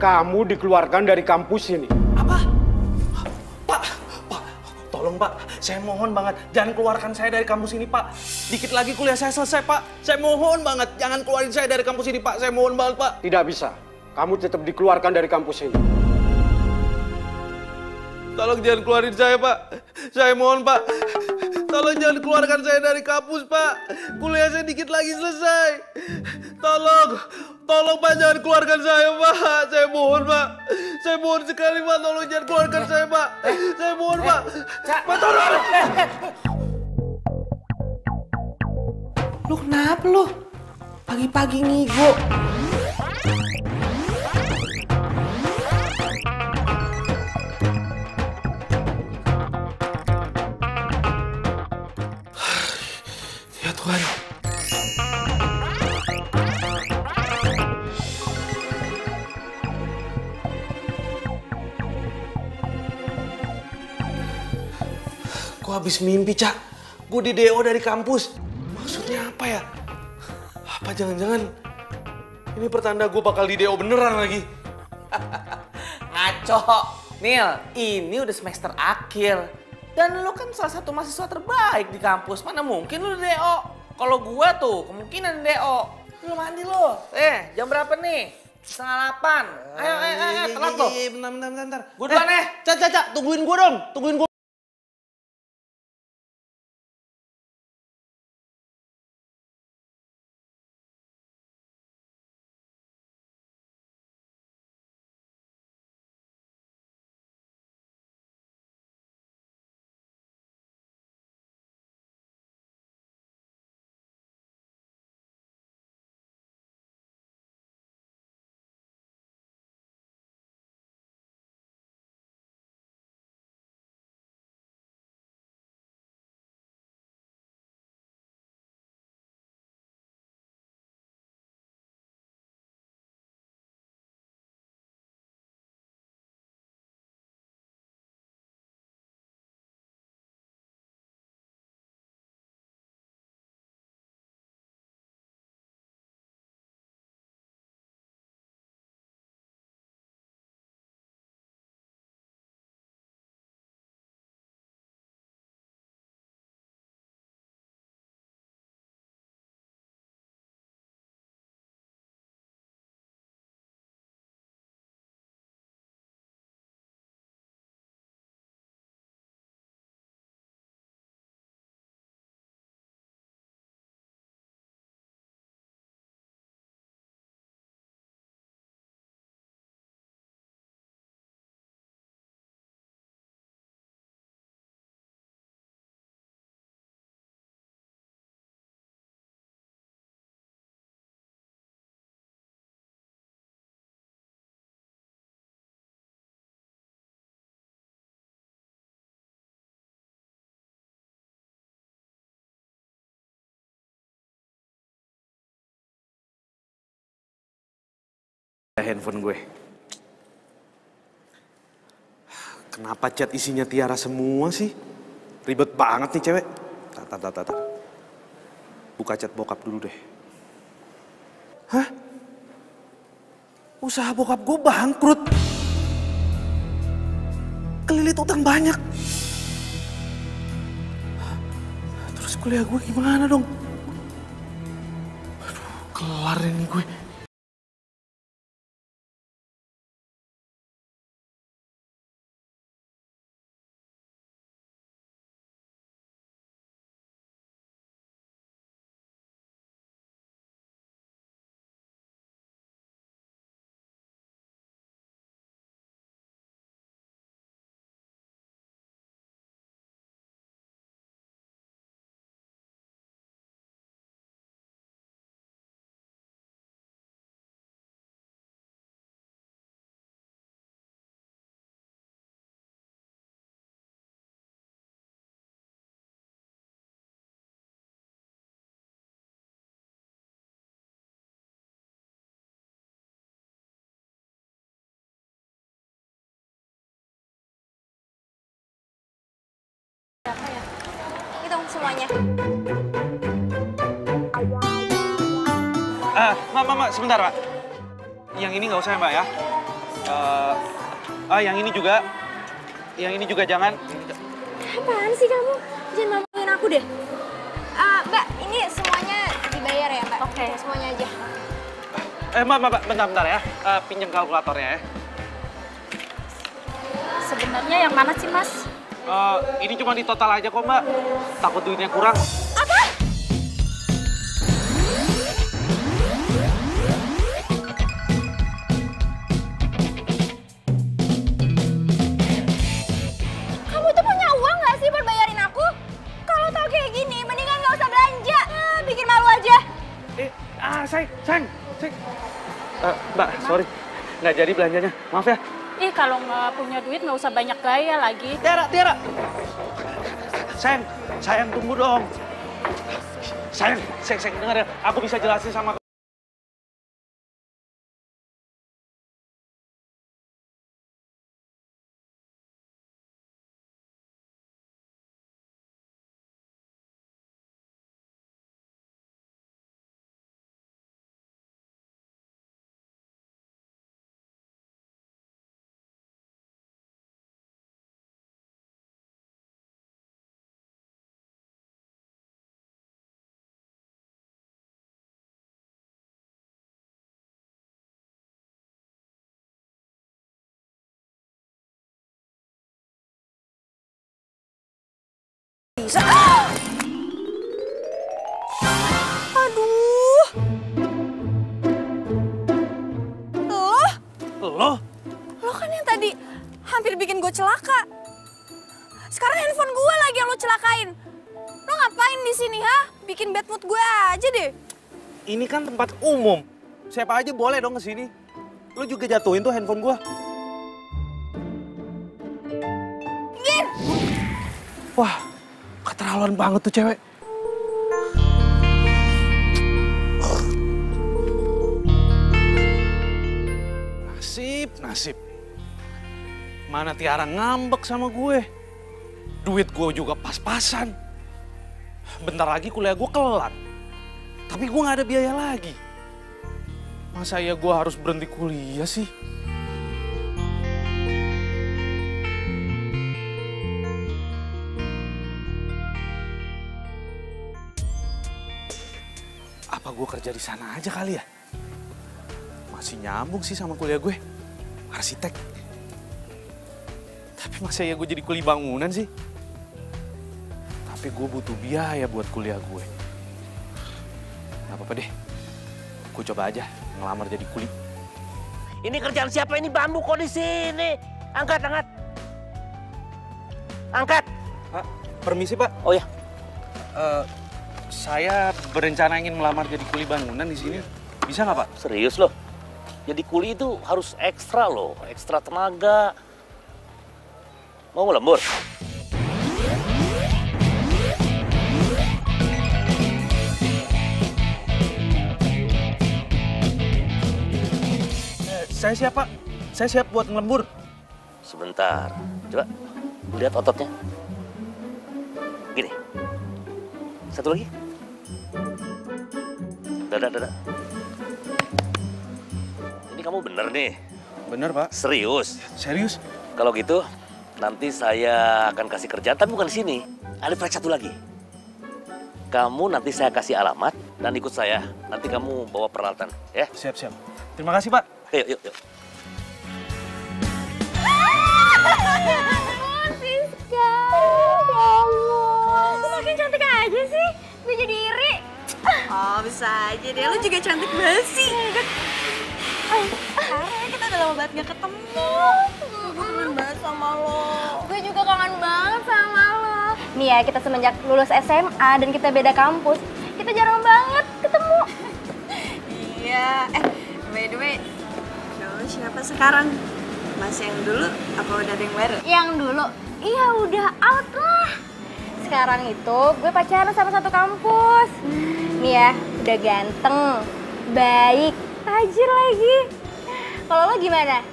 kamu dikeluarkan dari kampus ini. Apa? Pak, tolong Pak, saya mohon banget, jangan keluarkan saya dari kampus ini Pak. Dikit lagi kuliah saya selesai Pak, saya mohon banget, jangan keluarin saya dari kampus ini Pak, saya mohon banget Pak. Tidak bisa, kamu tetap dikeluarkan dari kampus ini. Tolong jangan keluarin saya Pak, saya mohon Pak. Tolong jangan keluarkan saya dari kampus Pak, kuliah saya dikit lagi selesai. Tolong Pak, jangan keluarkan saya Pak, saya mohon Pak. Saya mohon sekali Pak, tolong jangan keluarkan saya Pak. Saya mohon Pak. Pak tolong. Lu kenapa lu? Pagi-pagi ngigo. Ya Tuhan. Gue habis mimpi, Cak. Gue di DO dari kampus. Maksudnya apa ya? Apa jangan-jangan ini pertanda gue bakal di DO beneran lagi? Ngaco. Nil, ini udah semester akhir. Dan lu kan salah satu mahasiswa terbaik di kampus. Mana mungkin lu DO? Kalau gua tuh kemungkinan DO. Lu mandi lu. Jam berapa nih? 7:30. Ayo, telat tuh. Bentar. Gua duluan Cak, tungguin gua dong. Tungguin gua. Handphone gue. Kenapa chat isinya Tiara semua sih? Ribet banget nih cewek. Tar. Buka chat bokap dulu deh. Hah? Usaha bokap gue bangkrut. Kelilit utang banyak. Terus kuliah gue gimana dong? Aduh, kelar ini gue. Berapa ya? Hitung semuanya. Mbak, sebentar, Mbak. Yang ini nggak usah ya, Mbak ya? Yang ini juga. Yang ini juga jangan. Apaan sih kamu? Jangan ngomongin aku deh. Mbak, ini semuanya dibayar ya, Mbak? Oke. Semuanya aja. Mbak, bentar ya. Pinjam kalkulatornya ya. Sebenarnya yang mana sih, Mas? Ini cuma di total aja kok, Mbak. Takut duitnya kurang. Apa? Kamu tuh punya uang nggak sih buat bayarin aku? Kalau tau kayak gini, mendingan nggak usah belanja. Bikin malu aja. Sayang. Mbak, sorry. Nggak jadi belanjanya. Maaf ya. Ih, kalau nggak punya duit nggak usah banyak gaya lagi. Tiara. Sayang tunggu dong. Sayang dengar ya. Aku bisa jelasin sama Aduh. Lo kan yang tadi hampir bikin gue celaka. Sekarang handphone gue lagi yang lo celakain. Lo ngapain di sini, ha? Bikin bad mood gue aja deh. ini kan tempat umum. Siapa aja boleh dong kesini. Lu juga jatuhin tuh handphone gua. Gin! Wah, keterlaluan banget tuh cewek. Nasib. Mana Tiara ngambek sama gue. Duit gue juga pas-pasan. Bentar lagi kuliah gue kelar. Tapi gue gak ada biaya lagi. Masa ya gue harus berhenti kuliah sih? Apa gue kerja di sana aja kali ya? Masih nyambung sih sama kuliah gue. Arsitek. Tapi masa ya gue jadi kuli bangunan sih? Tapi gue butuh biaya buat kuliah gue. Gak apa-apa deh. Gue coba aja ngelamar jadi kuli. Ini kerjaan siapa ini? Bambu kok di sini? Angkat. Angkat. Pak, permisi Pak. Oh ya. Saya berencana ingin melamar jadi kuli bangunan di sini. Bisa nggak Pak? Serius loh? Jadi kuli itu harus ekstra loh, ekstra tenaga. Mau ngelembur? Saya siap Pak. Saya siap buat ngelembur. Sebentar. Coba lihat ototnya. Gini. Satu lagi. Dada. Ini kamu bener nih? Bener Pak. Serius? Serius? Kalau gitu, nanti saya akan kasih kerjaan, tapi bukan di sini. Ada proyek satu lagi. Kamu nanti saya kasih alamat dan ikut saya. Nanti kamu bawa peralatan, ya? Siap. Terima kasih Pak. Yuk. Siska, ya Allah. Lu makin cantik aja sih. Gue jadi iri. Oh, bisa aja deh. Lu juga cantik banget sih. Karena kita udah lama banget gak ketemu. Gue kangen banget sama lo. Gue juga kangen banget sama lo. Nih ya, kita semenjak lulus SMA dan kita beda kampus, kita jarang banget ketemu. Iya. By the way, lo siapa sekarang? Masih yang dulu apa udah ada yang baru? Yang dulu? Iya, udah out lah. Sekarang itu gue pacaran sama satu kampus. Nih ya, udah ganteng, baik, tajir lagi. Kalau lo gimana?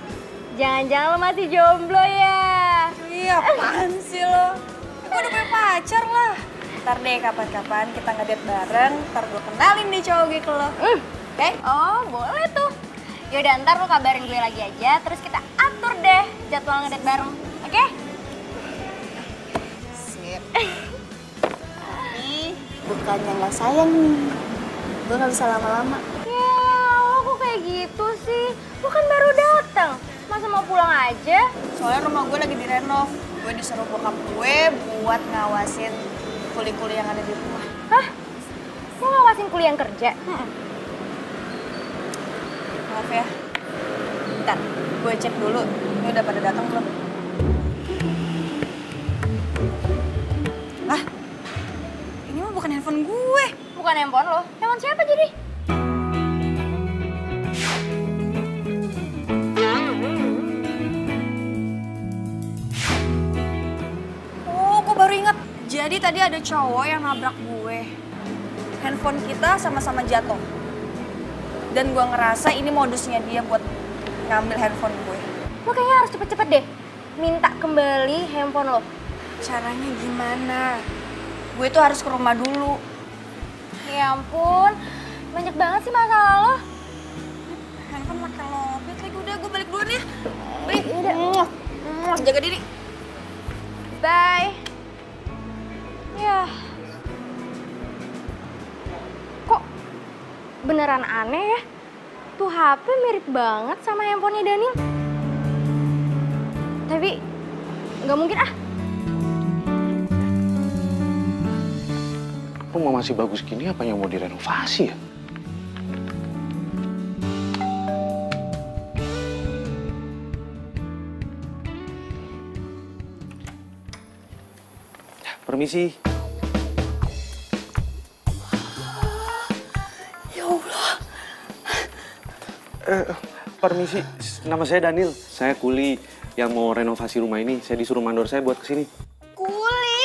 Jangan-jangan lo masih jomblo ya? Iya, apaan sih lo? Gue udah punya pacar lah. Ntar deh kapan-kapan kita ngedate bareng, ntar gue kenalin nih cowok gue ke lo. Oke? Oh, boleh tuh. Yaudah ntar lu kabarin gue lagi aja, terus kita atur deh jadwal ngedate bareng, oke? Sip. Nih, bukannya nggak sayang nih. Gue nggak bisa lama-lama. Ya, lo kok kayak gitu sih? Lo kan baru datang, masa mau pulang aja? Soalnya rumah gue lagi direnov. Gue disuruh bokap gue buat ngawasin kuli-kuli yang ada di rumah. Hah? Lo ngawasin kuliah yang kerja? Maaf ya. Bentar, gue cek dulu. Ini udah pada datang belum? Lah, ini mah bukan handphone gue. Bukan handphone lo, handphone siapa jadi? Oh, gue baru ingat. Jadi tadi ada cowok yang nabrak gue. Handphone kita sama-sama jatuh. Dan gue ngerasa ini modusnya dia buat ngambil handphone gue. Lo kayaknya harus cepet-cepet deh minta kembali handphone lo. Caranya gimana? Gue tuh harus ke rumah dulu. Ya ampun, banyak banget sih masalah lo. Handphone makan lobet lagi. Udah, gue balik dulu nih. Balik. Yaudah. Jaga diri. Bye. Ya. Kok beneran aneh ya? Tuh HP mirip banget sama handphonenya Daniel. Tapi nggak mungkin ah. Rumah masih bagus gini, apa yang mau direnovasi ya? Permisi. Ya Allah. Permisi, nama saya Daniel. Saya kuli yang mau renovasi rumah ini. Saya disuruh mandor saya buat kesini. Kuli.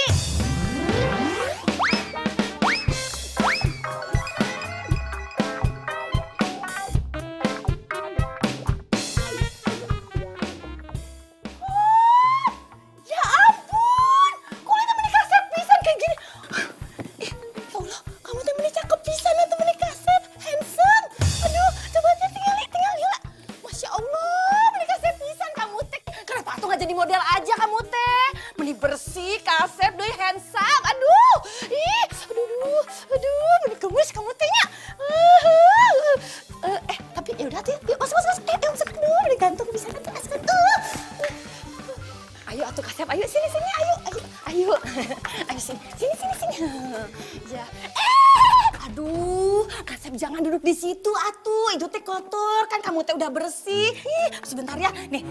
Ya ampun, kuli temen kaset pisan kayak gini. Ya Allah, kamu temen cakep pisan ya temen kaset, handsome. Aduh, coba aja tinggal lihat. Masya Allah, meni kaset pisan kamu teh. Kenapa tuh nggak jadi model aja kamu teh? Meni bersih, kaset, doi handsome. Aduh, aduh, meni gemes kamu tehnya. Tapi yaudah tuh, yuk masuk. Masuk dulu, meni gantung bisa kan tuh, masuk tuh. Ayo atuh Kasep, ayo sini ayo sini. Ya. Aduh, Kasep jangan duduk di situ atuh. Itu teh kotor kan kamu teh udah bersih. Ih, sebentar ya. Nih.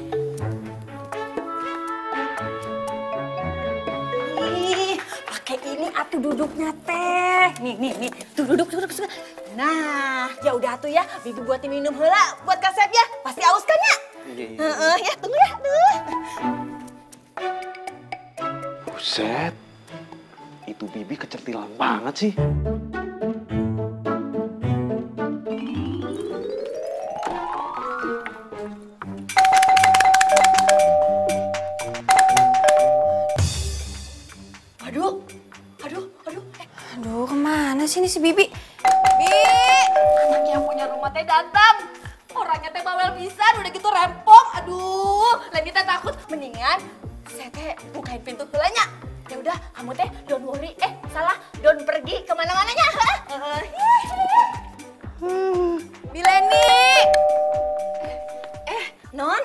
Ih, pakai ini atuh duduknya teh. Nih. Tuh duduk. Nah, ya udah atuh ya. Bibi buatin minum heula buat Kasep ya. Pasti aus kan ya? Iya. Ya, tunggu ya. Tuh. Buset, itu Bibi kecerdilan banget sih. Aduh, kemana sih ini si Bibi? Bibi, anak yang punya rumah teh datang. Orangnya teh bawel pisan, udah gitu rempong. Aduh, lagi teh takut. Mendingan saya teh bukain pintu heulanya. Ya udah, kamu teh don't worry. Salah, don't pergi kemana-mananya. Bileni. Non.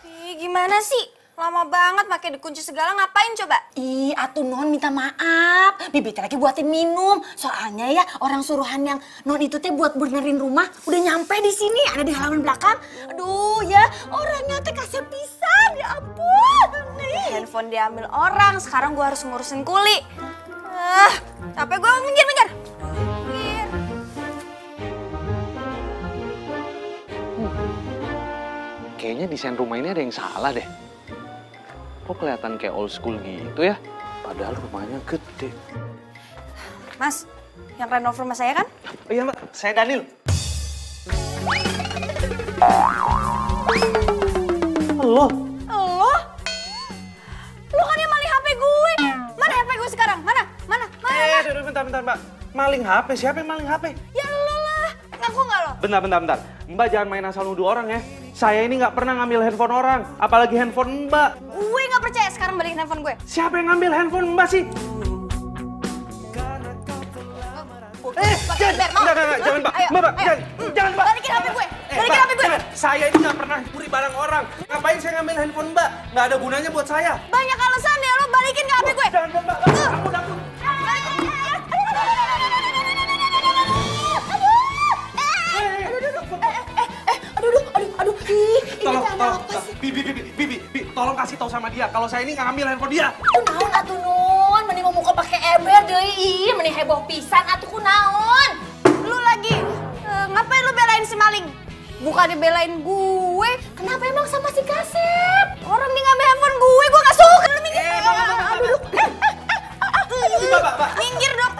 Ih, gimana sih? Lama banget pakai dikunci segala, ngapain coba? Ih, atuh Non minta maaf. Bibi teh lagi buatin minum. Soalnya ya orang suruhan yang Non itu teh buat benerin rumah udah nyampe di sini, ada di halaman belakang. Aduh ya, orangnya teh kasih pisan, ya ampun. Nih. Handphone diambil orang, sekarang gua harus ngurusin kuli. Capek gua, minggir. Kayaknya desain rumah ini ada yang salah deh. Kok kelihatan kayak old school gitu ya? Padahal rumahnya gede. Mas, yang renov rumah saya kan? Oh iya Mbak, saya Daniel. Halo? Lo? Lo kan yang maling HP gue. Mana HP gue sekarang? Mana? Bentar Mbak. Maling HP? Siapa yang maling HP? Ya lo lah. Ngaku nggak lo? Bentar. Mbak jangan main asal nuduh orang ya. Saya ini nggak pernah ngambil handphone orang, apalagi handphone Mbak. Gue nggak percaya, sekarang balikin handphone gue. Siapa yang ngambil handphone Mbak sih? Jangan Mbak. Ayo, Mbak, ayo. jangan Mbak. Balikin HP gue, balikin HP gue. Jangan. Saya ini nggak pernah curi barang orang. Ngapain saya ngambil handphone Mbak? Nggak ada gunanya buat saya. Banyak alasan ya, lo balikin ke HP gue. Jangan Mbak. Ampun. Aduh, ih, ini Tolong, apa sih? Bibi, tolong kasih tahu sama dia kalau saya ini nggak ngambil handphone dia. Naon atuh Nun, mending mau muka pakai ember deh, ih, mending heboh pisan atuh kunaon. Lu lagi, ngapain lu belain si maling? Bukannya belain gue, kenapa emang sama si Kasep? Orang dia ngambil handphone gue nggak suka. Lu minggir. Mbak. Minggir dong.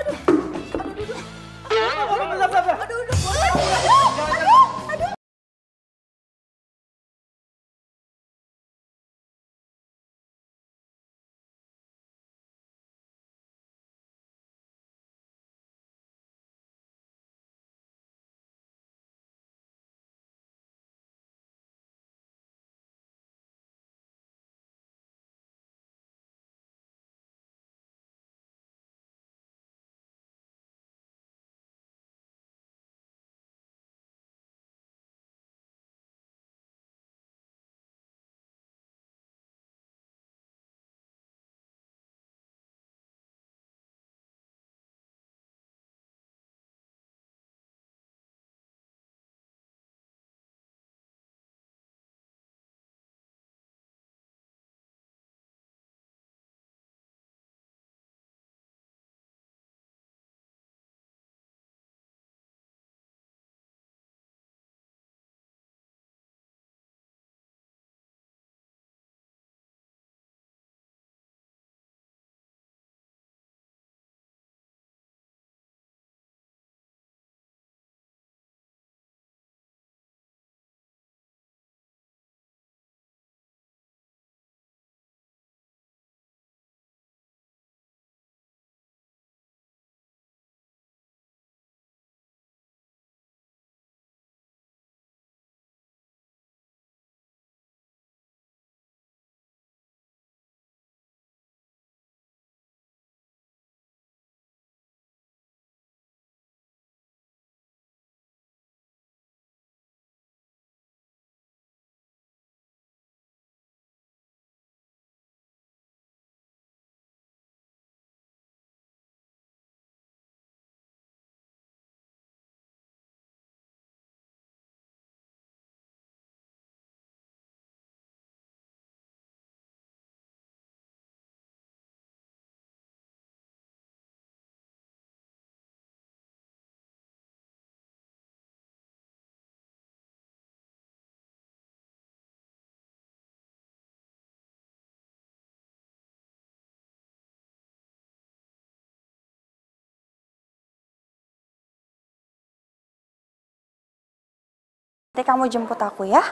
Nanti kamu jemput aku ya.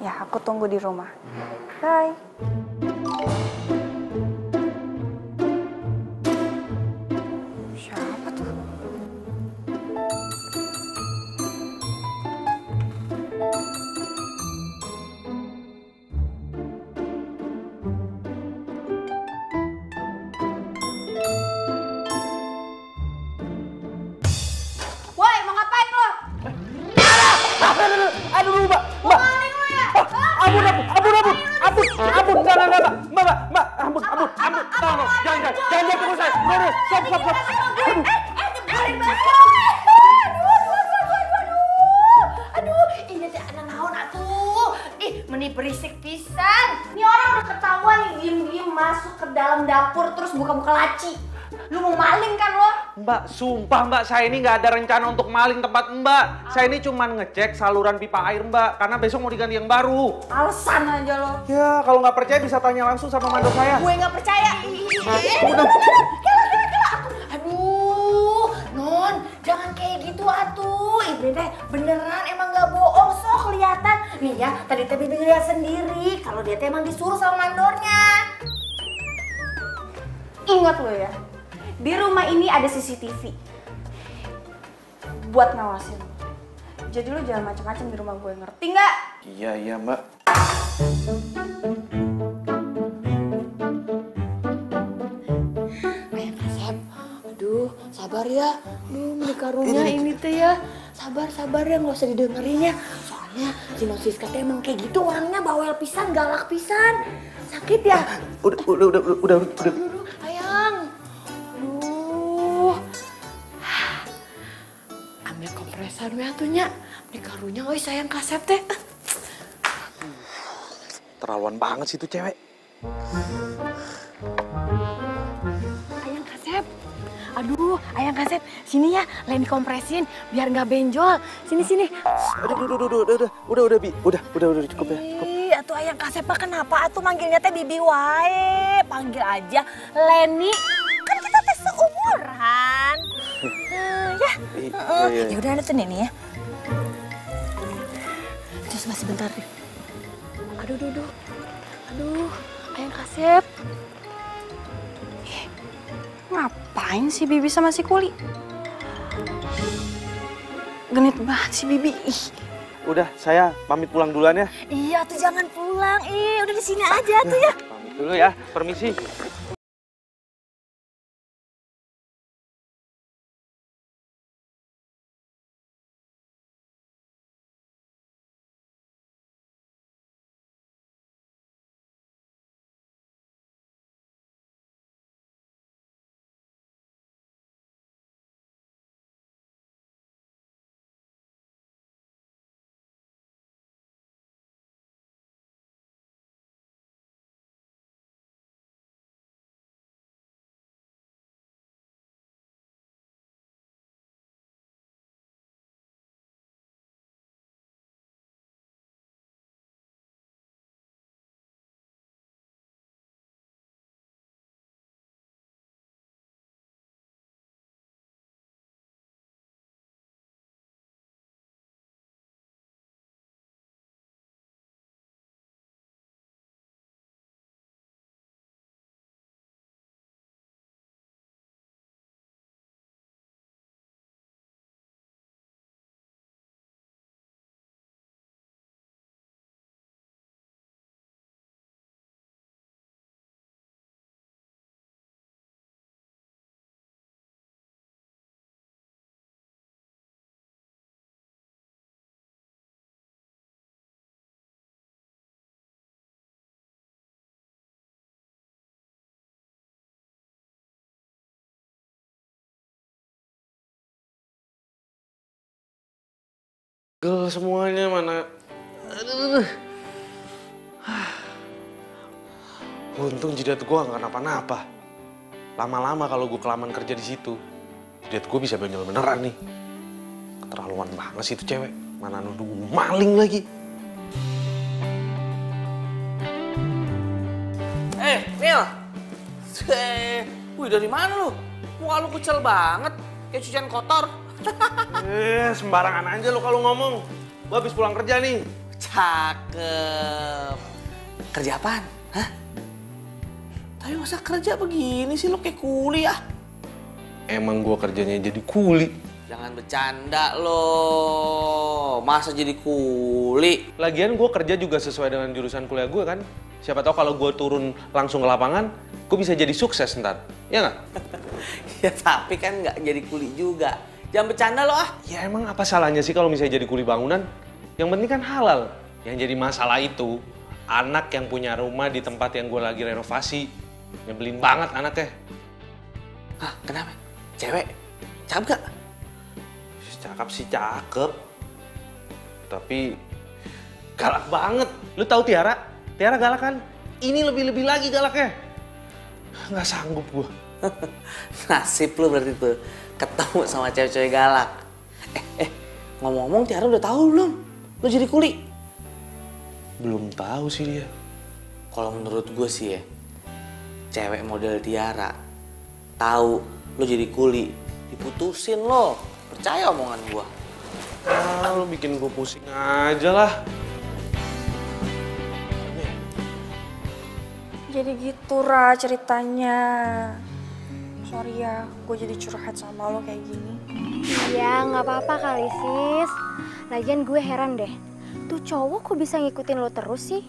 Ya, aku tunggu di rumah. Bye. Siapa tuh? Woi, mau ngapain lo? Aduh, Mbak. Maling lo ya? Ampun, enggak, Mbak, ampun, tolong, jangan tunggu saya, stop. Dibiarin banget. Aduh, ini teh ada naon atuh. Ih, meni berisik pisan. Nih orang udah ketahuan nih diem-diem masuk ke dalam dapur terus buka-buka laci. Lu mau maling kan lo? Mbak, sumpah Mbak, saya ini nggak ada rencana untuk maling tempat Mbak. Saya ini cuma ngecek saluran pipa air Mbak, karena besok mau diganti yang baru. Alasan aja lo. Ya, kalau nggak percaya bisa tanya langsung sama mandor saya. Gue nggak percaya. Kela. Aduh, Non, jangan kayak gitu atuh. Ini teh beneran emang nggak bohong, sok kelihatan. Nih ya, tadi teh Bibi lihat sendiri kalau dia teh emang disuruh sama mandornya. Ingat lo ya, di rumah ini ada CCTV buat ngawasin. Jadi lo jangan macam-macam di rumah gue, ngerti nggak? Iya, Mbak. Ayang Kasep, aduh sabar ya. Aduh menikarunya ini teh ya. Sabar ya, nggak usah didengerin ya. Soalnya si Non Siska teh emang kayak gitu orangnya, bawel pisan, galak pisan. Sakit ya? Udah. Aduh, Ayang. Aduh. Ambil kompresor ya atunya. Menikarunya euy sayang Kasep teh. Terlaluan banget sih tuh cewek. Ayang Kasep. Aduh, Ayang Kasep, sini ya, Leni kompresin biar nggak benjol. Sini. Udah, Bi. Udah cukup ya. Ih, atuh Ayang Kasep mah kenapa atuh manggilnya teh Bibi wae? Panggil aja Leni. Kan kita teh seumuran. Ya. Iya. Ya udah atuh nih ya. Terus masih bentar deh. Aduh, Ayang Kasep. Ngapain sih Bibi sama si Kuli? Genit banget si Bibi. Ih. Udah, saya pamit pulang duluan ya. Iya tuh jangan pulang. Udah di sini aja tuh ya. Pamit dulu ya. Permisi. Gel semuanya mana. Aduh. Untung jidat gua nggak kenapa-napa. Lama-lama kalau gue kelamaan kerja di situ, jidat gue bisa benjol beneran nih. Keterlaluan banget sih itu cewek. Mana nuduh gua maling lagi. Mil. Wih, dari mana lu? Muka lu kecil banget, kayak cucian kotor. Sembarangan aja lo kalau ngomong. Gue habis pulang kerja nih. Cakep. Kerja apaan? Hah? Tapi masa kerja begini sih, lu kayak kuli ya? Emang gue kerjanya jadi kuli. Jangan bercanda lo. Masa jadi kuli? Lagian gue kerja juga sesuai dengan jurusan kuliah gue kan. Siapa tahu kalau gue turun langsung ke lapangan, gue bisa jadi sukses ntar. Ya nggak? Ya tapi kan nggak jadi kuli juga. Jangan bercanda lo ah. Ya emang apa salahnya sih kalau misalnya jadi kuli bangunan? Yang penting kan halal. Yang jadi masalah itu, anak yang punya rumah di tempat yang gue lagi renovasi. Nyebelin banget anaknya. Hah, kenapa? Cewek? Cakep gak? Cakep sih cakep. Tapi galak banget. Lu tahu Tiara? Tiara galak kan? Ini lebih-lebih lagi galaknya. Nggak sanggup gue. Nasib lu berarti tuh ketemu sama cewek-cewek galak. Ngomong-ngomong Tiara udah tahu belum? Lu jadi kuli? Belum tahu sih dia. Kalau menurut gue sih ya, cewek model Tiara tahu lu jadi kuli, diputusin lo. Percaya omongan gue. Lu bikin gue pusing aja lah. Jadi gitu Ra ceritanya. Sorry ya, gue jadi curhat sama lo kayak gini. Iya, nggak apa-apa kali sis. Lagian gue heran deh, tuh cowok kok bisa ngikutin lo terus sih?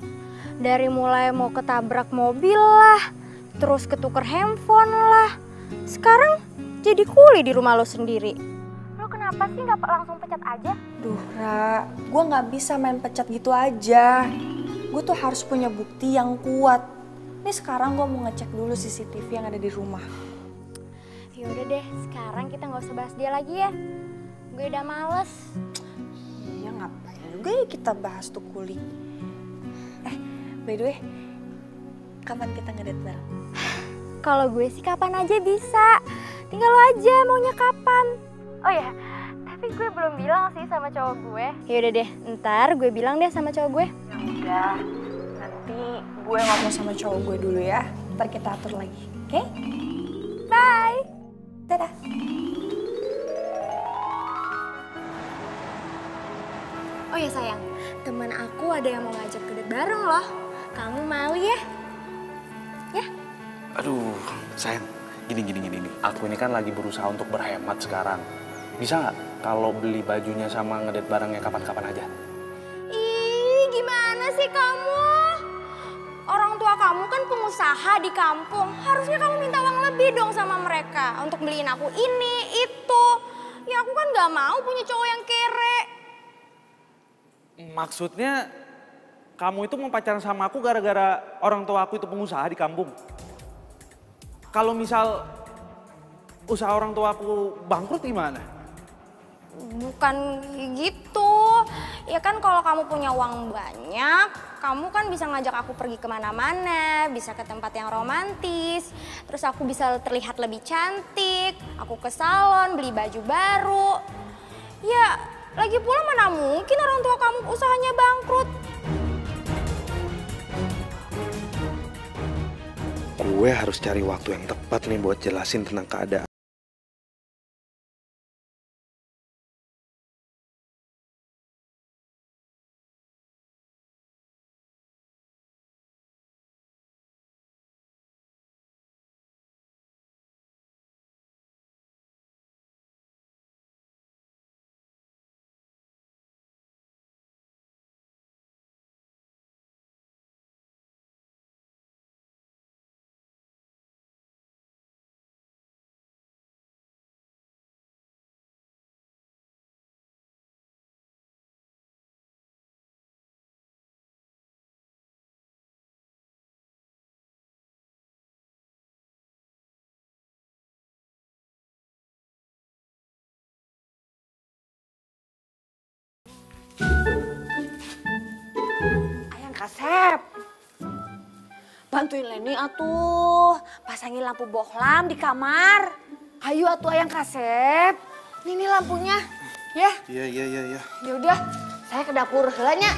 Dari mulai mau ketabrak mobil lah, terus ketuker handphone lah. Sekarang jadi kuli di rumah lo sendiri. Lo kenapa sih nggak langsung pecat aja? Duh Ra, gue nggak bisa main pecat gitu aja. Gue tuh harus punya bukti yang kuat. Nih sekarang gue mau ngecek dulu CCTV yang ada di rumah. Ya udah deh, sekarang kita nggak usah bahas dia lagi ya. Gue udah males. Iya ngapain juga ya kita bahas tuh kuli. By the way, kapan kita ngedate bareng? Kalau gue sih kapan aja bisa. Tinggal lo aja maunya kapan. Oh ya, tapi gue belum bilang sih sama cowok gue. Ya udah deh, ntar gue bilang deh sama cowok gue. Ya udah, nanti gue ngomong sama cowok gue dulu ya. Ntar kita atur lagi, oke? Bye. Dadah. Oh ya sayang, teman aku ada yang mau ngajak ke date bareng loh. Kamu mau ya? Ya? Aduh, sayang. Gini. Aku ini kan lagi berusaha untuk berhemat sekarang. Bisa nggak kalau beli bajunya sama ngedate barengnya kapan-kapan aja? Ih, gimana sih kamu? Orang tua kamu kan pengusaha di kampung. Harusnya kamu minta uang lebih dong sama mereka untuk beliin aku ini, itu. Ya aku kan nggak mau punya cowok yang kere. Maksudnya kamu itu mau pacaran sama aku gara-gara orang tua aku itu pengusaha di kampung? Kalau misal usaha orang tua aku bangkrut gimana? Bukan gitu. Ya kan kalau kamu punya uang banyak, kamu kan bisa ngajak aku pergi kemana-mana, bisa ke tempat yang romantis, terus aku bisa terlihat lebih cantik, aku ke salon, beli baju baru. Ya, lagi pula mana mungkin orang tua kamu usahanya bangkrut. Gue harus cari waktu yang tepat nih buat jelasin tentang keadaan. Ayang Kasep, bantuin Leni atuh, pasangin lampu bohlam di kamar. Ayo atuh Ayang Kasep, ini lampunya, ya. Iya. Ya udah, saya ke dapur heula nya.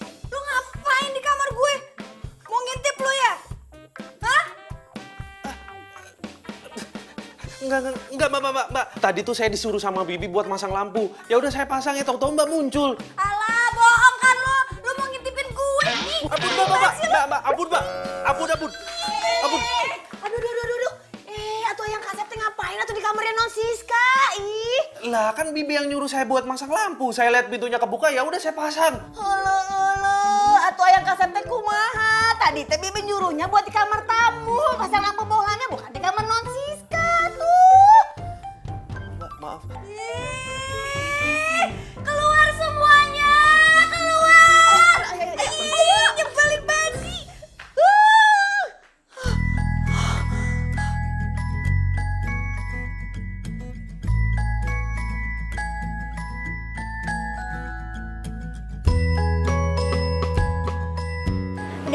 Lu ngapain di kamar gue? Mau ngintip lu ya? Hah? Enggak, Mbak. Tadi tuh saya disuruh sama Bibi buat masang lampu. Ya udah saya pasang ya, tahu-tahu Mbak muncul. Alah, bohong kan lu. Lu mau ngintipin gue nih. Ampun, Mbak. Ampun. Aduh. Atuh Ayang Kasep teh ngapain atuh di kamarnya Non Siska? Ih. Lah kan Bibi yang nyuruh saya buat masang lampu. Saya lihat pintunya kebuka, ya udah saya pasang. Halo, atuh Ayang Kasep teh kumaha? Tadi teh Bibi nyuruhnya buat di kamar tamu. Pasang lampu bohlamnya bukan di kamar Non Siska tuh. Mbak, maaf. Keluar semuanya, keluar. Ayo,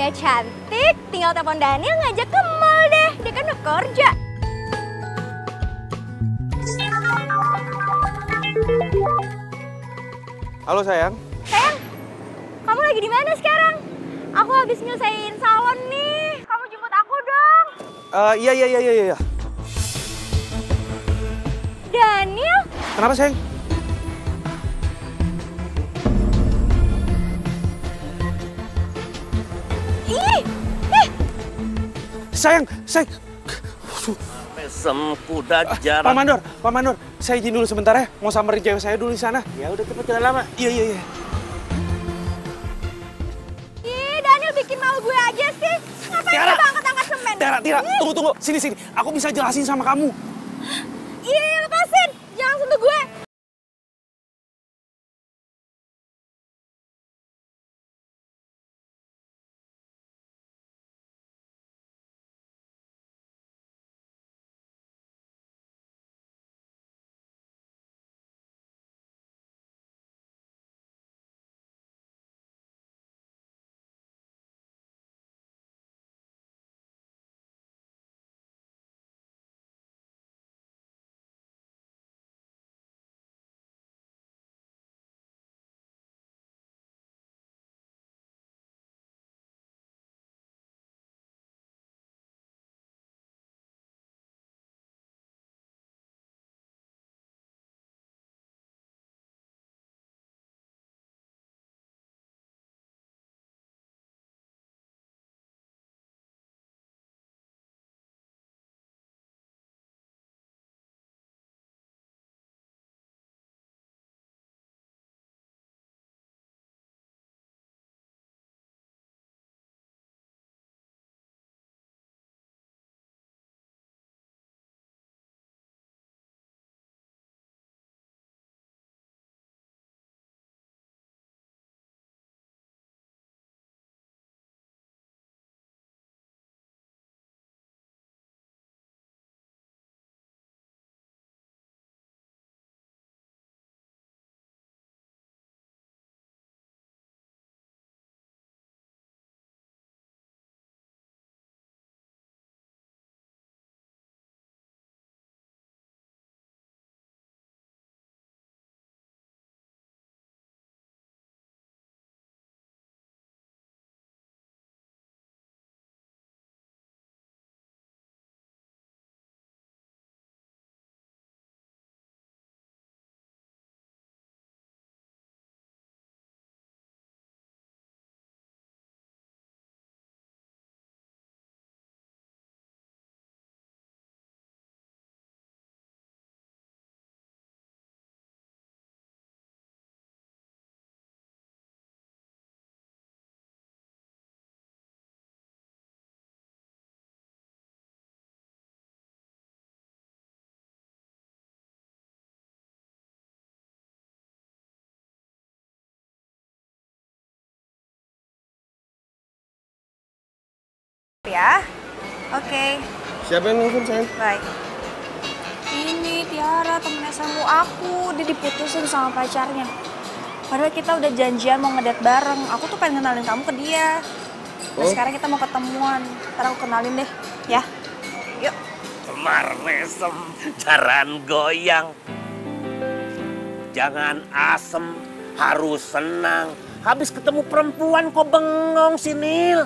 udah cantik, tinggal telepon Daniel ngajak ke mall deh. Dia kan udah kerja. Halo sayang. Sayang, kamu lagi di mana sekarang? Aku habis nyelesain salon nih. Kamu jemput aku dong. Iya. Daniel? Kenapa sayang? Ih. Sayang. Mesem kuda jarak. Pak Mandor, saya izin dulu sebentar ya. Mau samperin cewek saya dulu di sana. Ya udah cepet, jangan lama. Iya. Ih, Daniel bikin malu gue aja sih. Ngapain Tiara. coba angkat-angkat semen? Tiara, tunggu. Sini. Aku bisa jelasin sama kamu. Iya, lepasin. Jangan sentuh gue. Ya, oke. Siapa yang nelfon sayang? Baik. Ini Tiara, temen SMA aku. Dia diputusin sama pacarnya. Padahal kita udah janjian mau ngedate bareng. Aku tuh pengen kenalin kamu ke dia. Nah, sekarang kita mau ketemuan. Ntar aku kenalin deh, ya. Yuk. Semar mesem, jaran goyang. Jangan asem, harus senang. Habis ketemu perempuan kok bengong si Nil.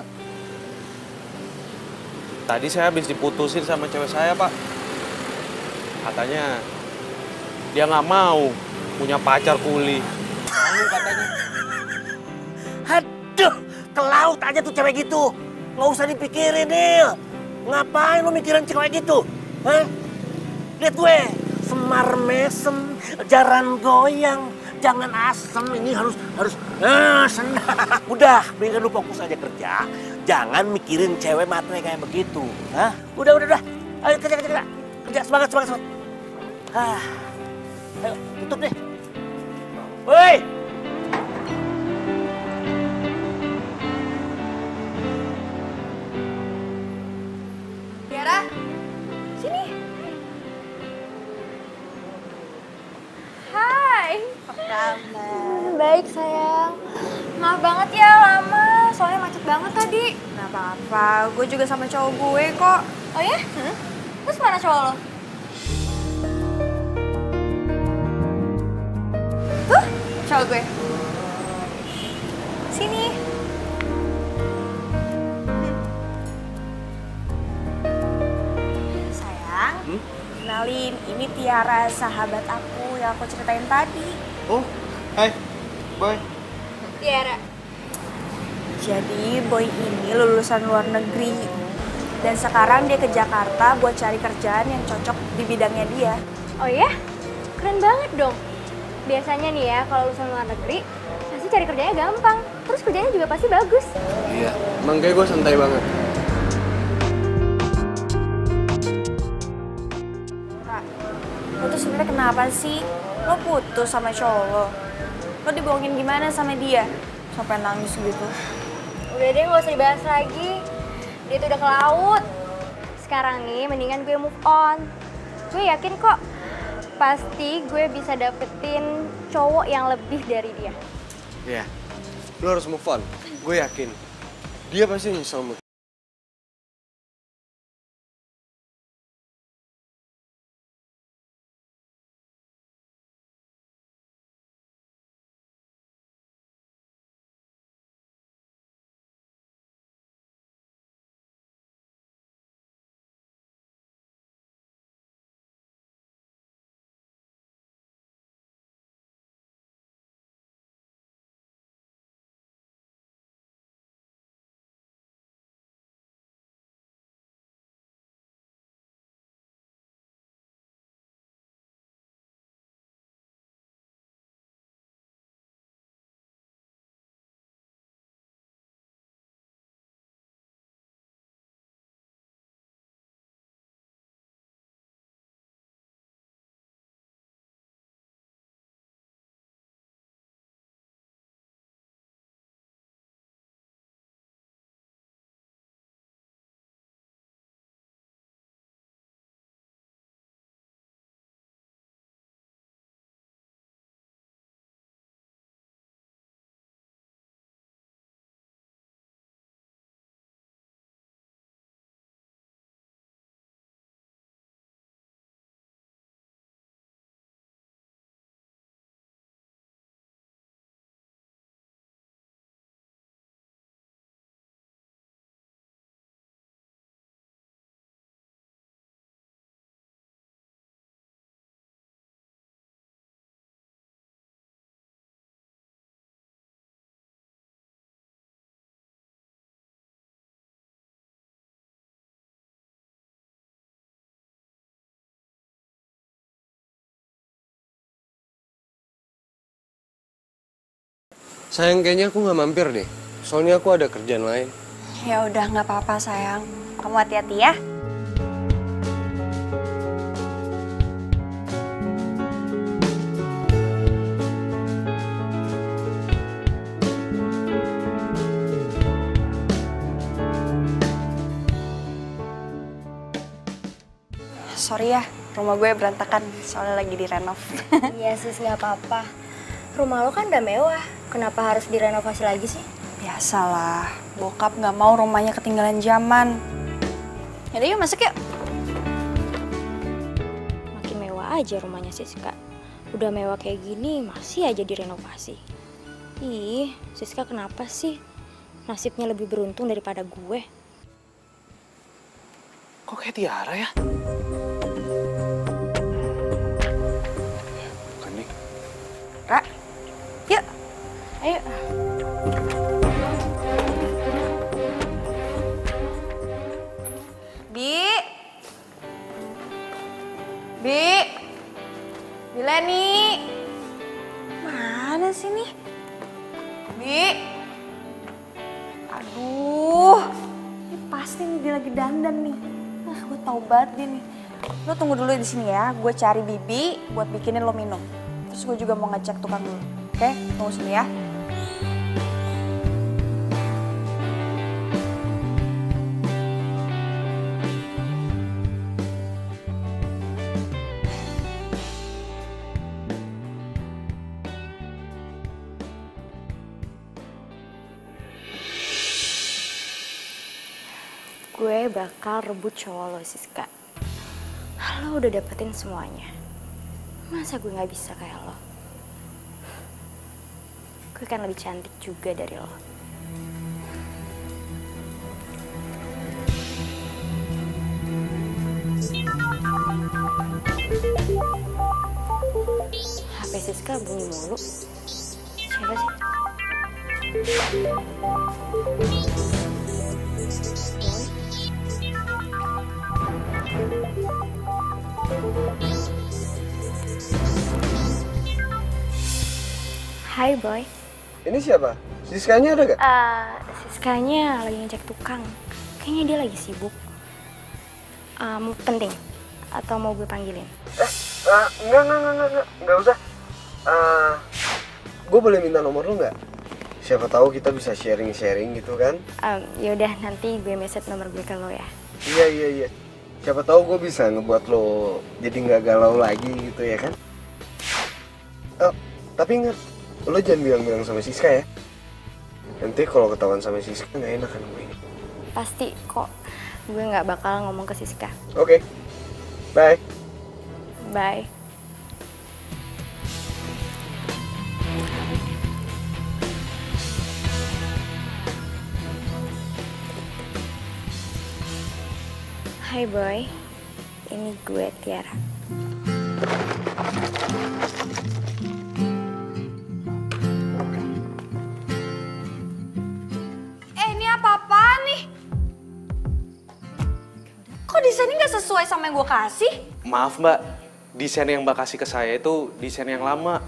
Tadi saya habis diputusin sama cewek saya, Pak. Katanya dia nggak mau punya pacar kuli. Malu katanya. Aduh, ke laut aja tuh cewek gitu. Nggak usah dipikirin, Nil. Ngapain lu mikirin cewek gitu? Hah? Lihat gue, semar mesem, jaran goyang. Jangan asem, ini harus senang. Udah, mendingan lu fokus aja kerja. Jangan mikirin cewek matre kayak begitu. Hah? Udah. Ayo kerja. Kerja, semangat. Ayo, tutup deh. Woi! Tiara, sini. Hai. Apa kabar? Baik sayang. Maaf banget ya lama. soalnya macet banget tadi. Nggak apa-apa, gue juga sama cowok gue kok. Oh ya? Terus mana cowok lo? Tuh, cowok gue. Sini. Sayang, kenalin, ini Tiara, sahabat aku yang aku ceritain tadi. Oh, hai, Boy. Tiara. Jadi Boy ini lulusan luar negeri. Dan sekarang dia ke Jakarta buat cari kerjaan yang cocok di bidangnya dia. Oh ya? Keren banget dong. Biasanya nih ya, kalau lulusan luar negeri, pasti cari kerjanya gampang. Terus kerjanya juga pasti bagus. Iya, emang kayak gue santai banget. Kak, lo tuh sebenarnya kenapa sih? Lo putus sama cowok lo? Lo dibohongin gimana sama dia? Sampai nangis gitu. Udah deh, nggak usah dibahas lagi. Dia tuh udah ke laut. Sekarang nih, mendingan gue move on. Gue yakin kok, pasti gue bisa dapetin cowok yang lebih dari dia. Iya, lo harus move on. Gue yakin. Dia pasti nyesel mood. Sayang, kayaknya aku nggak mampir deh. Soalnya aku ada kerjaan lain. Ya udah, nggak apa-apa sayang. Kamu hati-hati ya. Sorry ya, rumah gue berantakan soalnya lagi direnov. Iya sis, nggak apa-apa. Rumah lo kan udah mewah. Kenapa harus direnovasi lagi sih? Biasalah, bokap nggak mau rumahnya ketinggalan zaman. Yaudah yuk masuk yuk. Makin mewah aja rumahnya Siska. Udah mewah kayak gini, masih aja direnovasi. Ih, Siska kenapa sih? Nasibnya lebih beruntung daripada gue. Kok kayak Tiara ya? Bukan nih. Ra, yuk. Ayo. Bi Leni. Mana sih nih? Bi. Aduh. Ini pasti nih dia lagi dandan nih. Nah, gue tau banget dia nih. Lo tunggu dulu di sini ya. Gue cari Bibi buat bikinin lo minum. Terus gue juga mau ngecek tukang dulu. Oke, tunggu sini ya. gue bakal rebut cowok lo, Siska. Lo udah dapetin semuanya. Masa gue gak bisa kayak lo? Gue kan lebih cantik juga dari lo. HP Siska bunyi mulu. Siapa sih? Hai Boy. Ini siapa? Siskanya ada gak? Siskanya lagi ngecek tukang. Kayaknya dia lagi sibuk. Penting? Atau mau gue panggilin? Enggak usah. Gue boleh minta nomor lu nggak? Siapa tahu kita bisa sharing gitu kan? Yaudah, nanti gue message nomor gue ke lo ya. Iya. Siapa tahu gue bisa ngebuat lo jadi nggak galau lagi gitu ya kan? Tapi ingat, lo jangan bilang-bilang sama Siska ya. Nanti kalau ketahuan sama Siska nggak enak kan gue. Pasti kok, gue nggak bakal ngomong ke Siska. Oke. Bye. Bye. Hai Boy, ini gue Tiara. Ini apa-apaan nih? Kok desainnya nggak sesuai sama yang gue kasih? Maaf Mbak, desain yang Mbak kasih ke saya itu desain yang lama.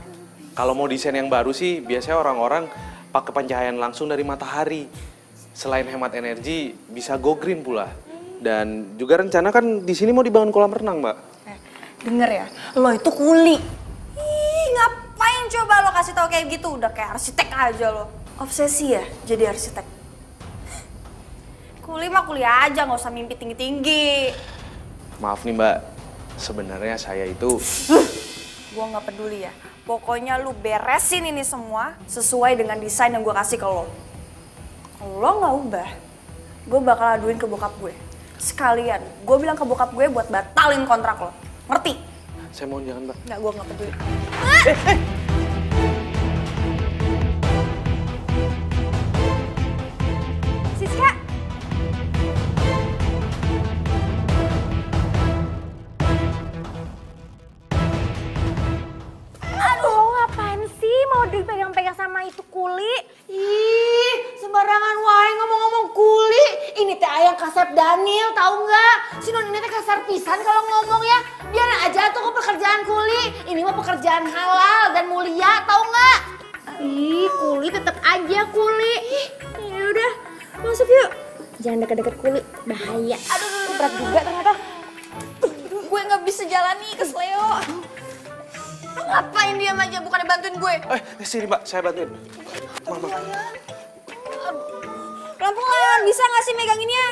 Kalau mau desain yang baru sih, biasanya orang-orang pakai pencahayaan langsung dari matahari. Selain hemat energi, bisa go green pula. Dan juga rencana kan di sini mau dibangun kolam renang, Mbak. Denger ya, lo itu kuli. Ngapain coba lo kasih tau kayak gitu? Udah kayak arsitek aja lo. Obsesi ya jadi arsitek? Kuli mah kuliah aja, nggak usah mimpi tinggi-tinggi. Maaf nih Mbak, sebenarnya saya itu... Gue nggak peduli ya. Pokoknya lu beresin ini semua sesuai dengan desain yang gue kasih ke lo. Kalau lo nggak ubah, gue bakal aduin ke bokap gue. Sekalian, gue bilang ke bokap gue buat batalin kontrak lo. Ngerti? Saya mohon jangan, Mbak. Nggak, gue nggak peduli. Siska! Aduh, ngapain sih mau dipegang-pegang sama itu kuli? Ih, sembarangan wae ngomong-ngomong kuli. Ini teh ayang kasep Daniel, tahu nggak? Si non ini teh kasar pisan kalau ngomong ya. Biarin aja tuh pekerjaan kuli. Ini mah pekerjaan halal dan mulia, tahu nggak? Ih, kuli tetap aja kuli. Ya udah, masuk yuk. Jangan deket-deket kuli, bahaya. Aduh, berat juga ternyata. Gue nggak bisa jalan nih ke Sleo. Ngapain diam aja, bukannya bantuin gue? Sini Mbak, saya bantuin. Mama. Pelan-pelan, bisa nggak sih meganginnya?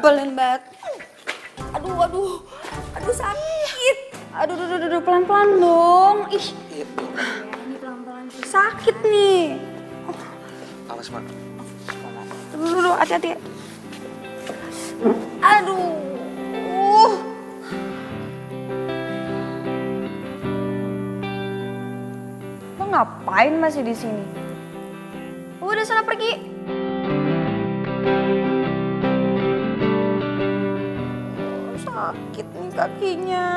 Belen banget. Aduh sakit. Aduh, pelan-pelan dong. Ih, Ini pelan-pelan. sakit nih. Awas Mbak. Dulu, hati-hati. Aduh. Lo ngapain masih di sini? Udah sana pergi. Sakit nih kakinya.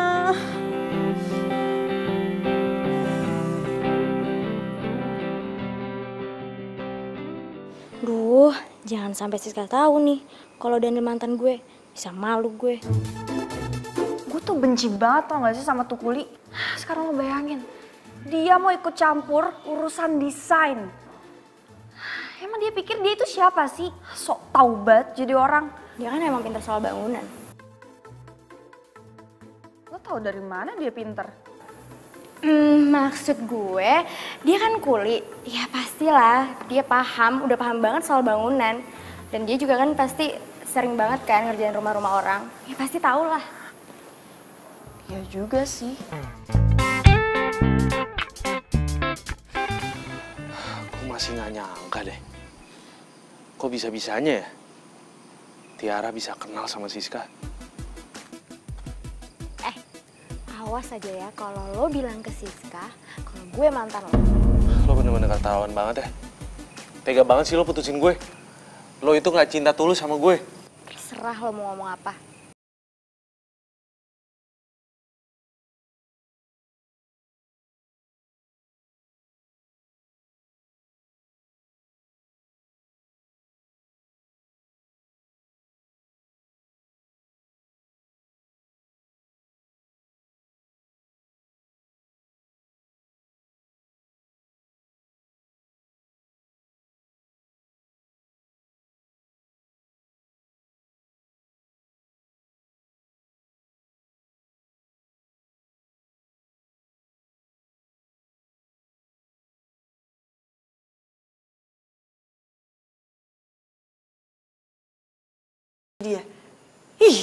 Duh, jangan sampai Siska tahu nih kalau Daniel mantan gue. Bisa malu gue. Gue tuh benci banget tau gak sih sama tuh kuli. Sekarang lo bayangin, dia mau ikut campur urusan desain. Emang dia pikir dia itu siapa sih? Sok tau banget jadi orang. Dia kan emang pintar soal bangunan. Lo tau dari mana dia pinter? Maksud gue, dia kan kuli. Ya pastilah, dia udah paham banget soal bangunan. Dan dia juga kan pasti sering banget kan ngerjain rumah-rumah orang. Ya pasti tau lah. Ya juga sih. Aku masih nggak nyangka deh. Kok bisa-bisanya ya Tiara bisa kenal sama Siska. Awas aja ya kalau lo bilang ke Siska kalau gue mantan lo. Lo bener-bener keterlaluan banget ya. Tega banget sih lo putusin gue. Lo itu gak cinta tulus sama gue. Terserah lo mau ngomong apa. Dia. Ih.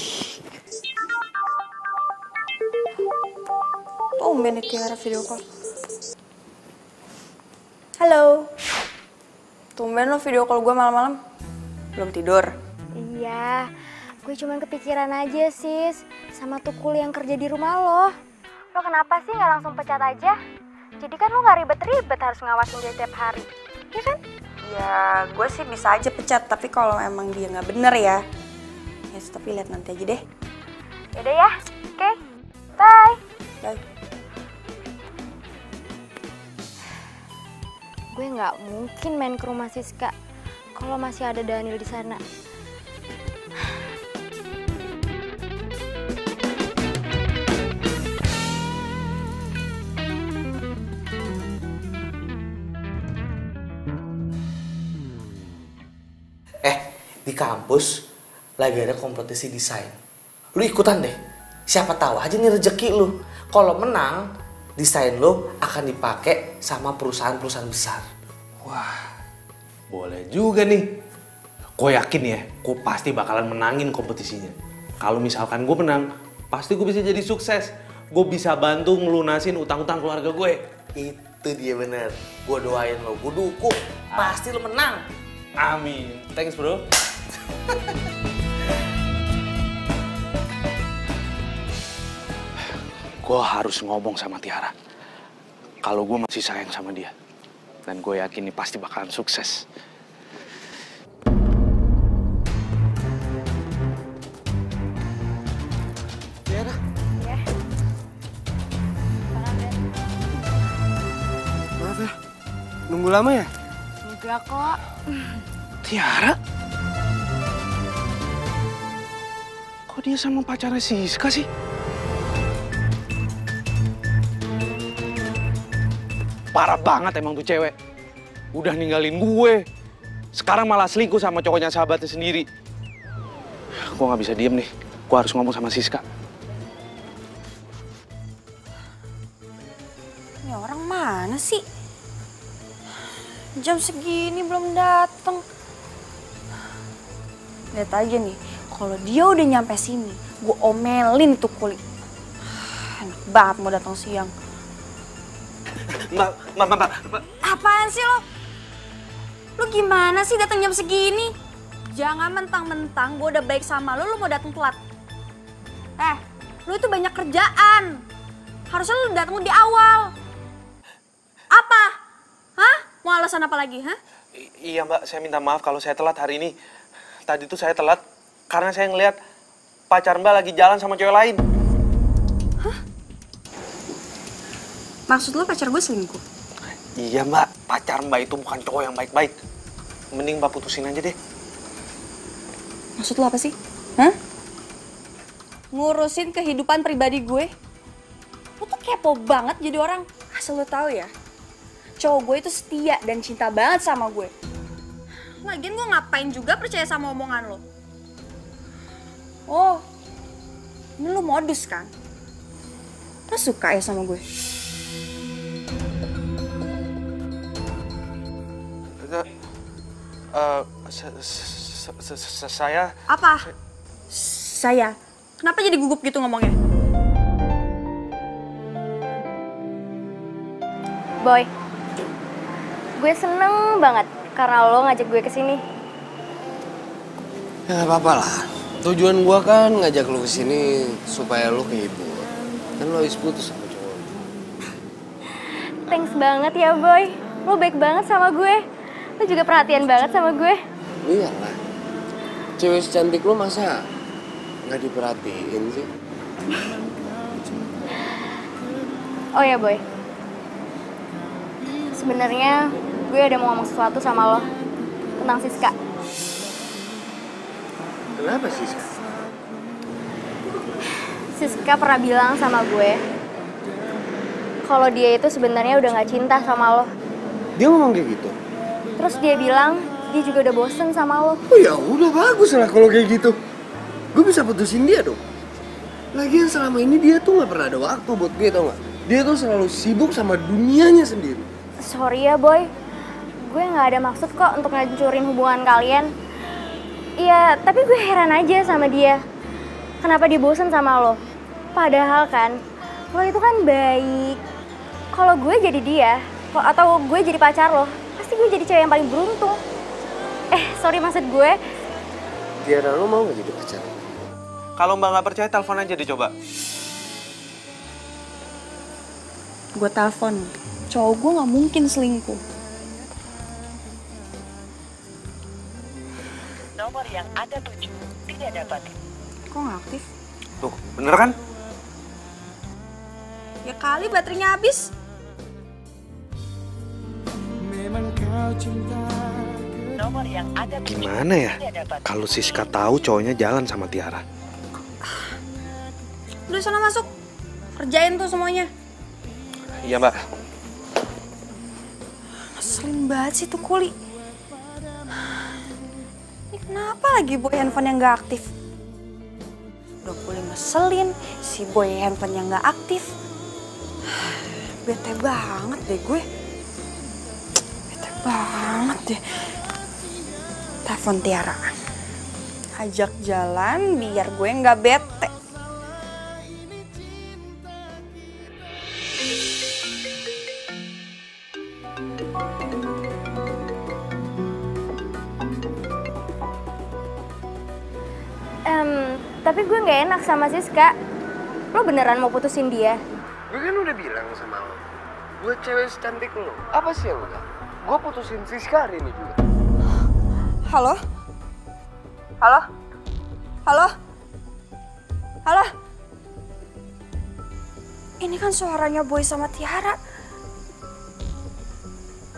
Tumben nih Tiara video call. Halo. Tumben lo video call gue malam-malam. Belum tidur. Iya, gue cuman kepikiran aja sis sama tukul yang kerja di rumah lo. Lo kenapa sih nggak langsung pecat aja? Jadi kan lo nggak ribet-ribet harus ngawasin dia tiap hari, ya kan? Ya gue sih bisa aja pecat, tapi kalau emang dia nggak bener ya. Yes, tapi lihat nanti aja deh. Yaudah ya, oke. Bye. Bye. Gue nggak mungkin main ke rumah Siska kalau masih ada Daniel di sana. Di kampus lagi ada kompetisi desain. Lu ikutan deh. Siapa tahu aja nih rezeki lu. Kalau menang, desain lu akan dipakai sama perusahaan-perusahaan besar. Wah, boleh juga nih. Gue yakin ya, gue pasti bakalan menangin kompetisinya. Kalau misalkan gue menang, pasti gue bisa jadi sukses. Gue bisa bantu ngelunasin utang-utang keluarga gue. Itu dia bener. Gue doain lo, gue dukung. Pasti lo menang. Amin. Thanks bro. Gue harus ngomong sama Tiara. Kalau gue masih sayang sama dia. Dan gue yakin ini pasti bakalan sukses. Ya. Maaf ya, nunggu lama ya? Enggak kok. Tiara? Kok dia sama pacarnya Siska sih? Parah banget emang tuh cewek. Udah ninggalin gue. Sekarang malah selingkuh sama cowoknya sahabatnya sendiri. Gue gak bisa diem nih. Gue harus ngomong sama Siska. Ini orang mana sih? Jam segini belum datang. Lihat aja nih, kalau dia udah nyampe sini, gue omelin tuh kulit. Enak banget mau datang siang. Mbak. Apaan sih lo? Lo gimana sih datang jam segini? Jangan mentang-mentang gue udah baik sama lo mau datang telat. Lo itu banyak kerjaan. Harusnya lo datang di awal. Apa? Hah? Mau alasan apa lagi, hah? Iya mbak, saya minta maaf kalau saya telat hari ini. Tadi tuh saya telat karena saya ngeliat pacar mbak lagi jalan sama cewek lain. Hah? Maksud lo pacar gue selingkuh? Iya mbak, pacar mbak itu bukan cowok yang baik-baik. Mending mbak putusin aja deh. Maksud lo apa sih? Hah? Ngurusin kehidupan pribadi gue? Lo tuh kepo banget jadi orang. Asal lo tahu ya, cowok gue itu setia dan cinta banget sama gue. Lagian gue ngapain juga percaya sama omongan lo? Oh, ini lo modus kan? Lo suka ya sama gue? Saya... Apa? Saya? Kenapa jadi gugup gitu ngomongnya? Boy, gue seneng banget karena lo ngajak gue ke sini. Ya nggak apa-apa lah. Tujuan gua kan ngajak lu kesini supaya lu kehibur. Kan lu habis putus sama cowok. Thanks banget ya Boy. Lo baik banget sama gue. Lo juga perhatian banget sama gue. Iyalah. Cewek secantik lu masa nggak diperhatiin sih? Oh ya Boy. Sebenarnya gue ada mau ngomong sesuatu sama lo tentang Siska. Kenapa sih? Siska pernah bilang sama gue kalau dia itu sebenarnya udah nggak cinta sama lo. Dia ngomong kayak gitu? Terus dia bilang dia juga udah bosen sama lo. Oh ya udah bagus lah kalau kayak gitu. Gue bisa putusin dia dong. Lagian selama ini dia tuh nggak pernah ada waktu buat gue, tau nggak? Dia tuh selalu sibuk sama dunianya sendiri. Sorry ya Boy, gue nggak ada maksud kok untuk ngancurin hubungan kalian. Iya, tapi gue heran aja sama dia. Kenapa dia bosen sama lo? Padahal kan, lo itu kan baik. Kalau gue jadi dia, atau gue jadi pacar lo, pasti gue jadi cewek yang paling beruntung. Sorry maksud gue. Tiara, lo mau nggak jadi pacar? Kalau Mbak nggak percaya, telepon aja dicoba. Gue telepon, cowok gue nggak mungkin selingkuh. Nomor yang Anda tuju tidak dapat. Kok nggak aktif? Tuh, bener kan? Ya kali baterainya habis. Nomor yang Anda tuju Gimana ya kalau Siska tahu cowoknya jalan sama Tiara? Udah sana masuk, kerjain tuh semuanya. Iya Mbak. Ngeselin banget sih tuh Kuli. Ini kenapa lagi boy handphone yang gak aktif? Udah Kuli ngeselin, si boy handphone yang gak aktif. Bete banget deh gue. Bete banget deh. Telepon Tiara. Ajak jalan biar gue gak bete. Tapi gue nggak enak sama Siska. Lo beneran mau putusin dia? Gue kan udah bilang sama lo, gue cewek secantik lo. Apa sih yang enggak? Gue putusin Siska hari ini juga. Halo? Halo? Halo? Halo? Ini kan suaranya Boy sama Tiara.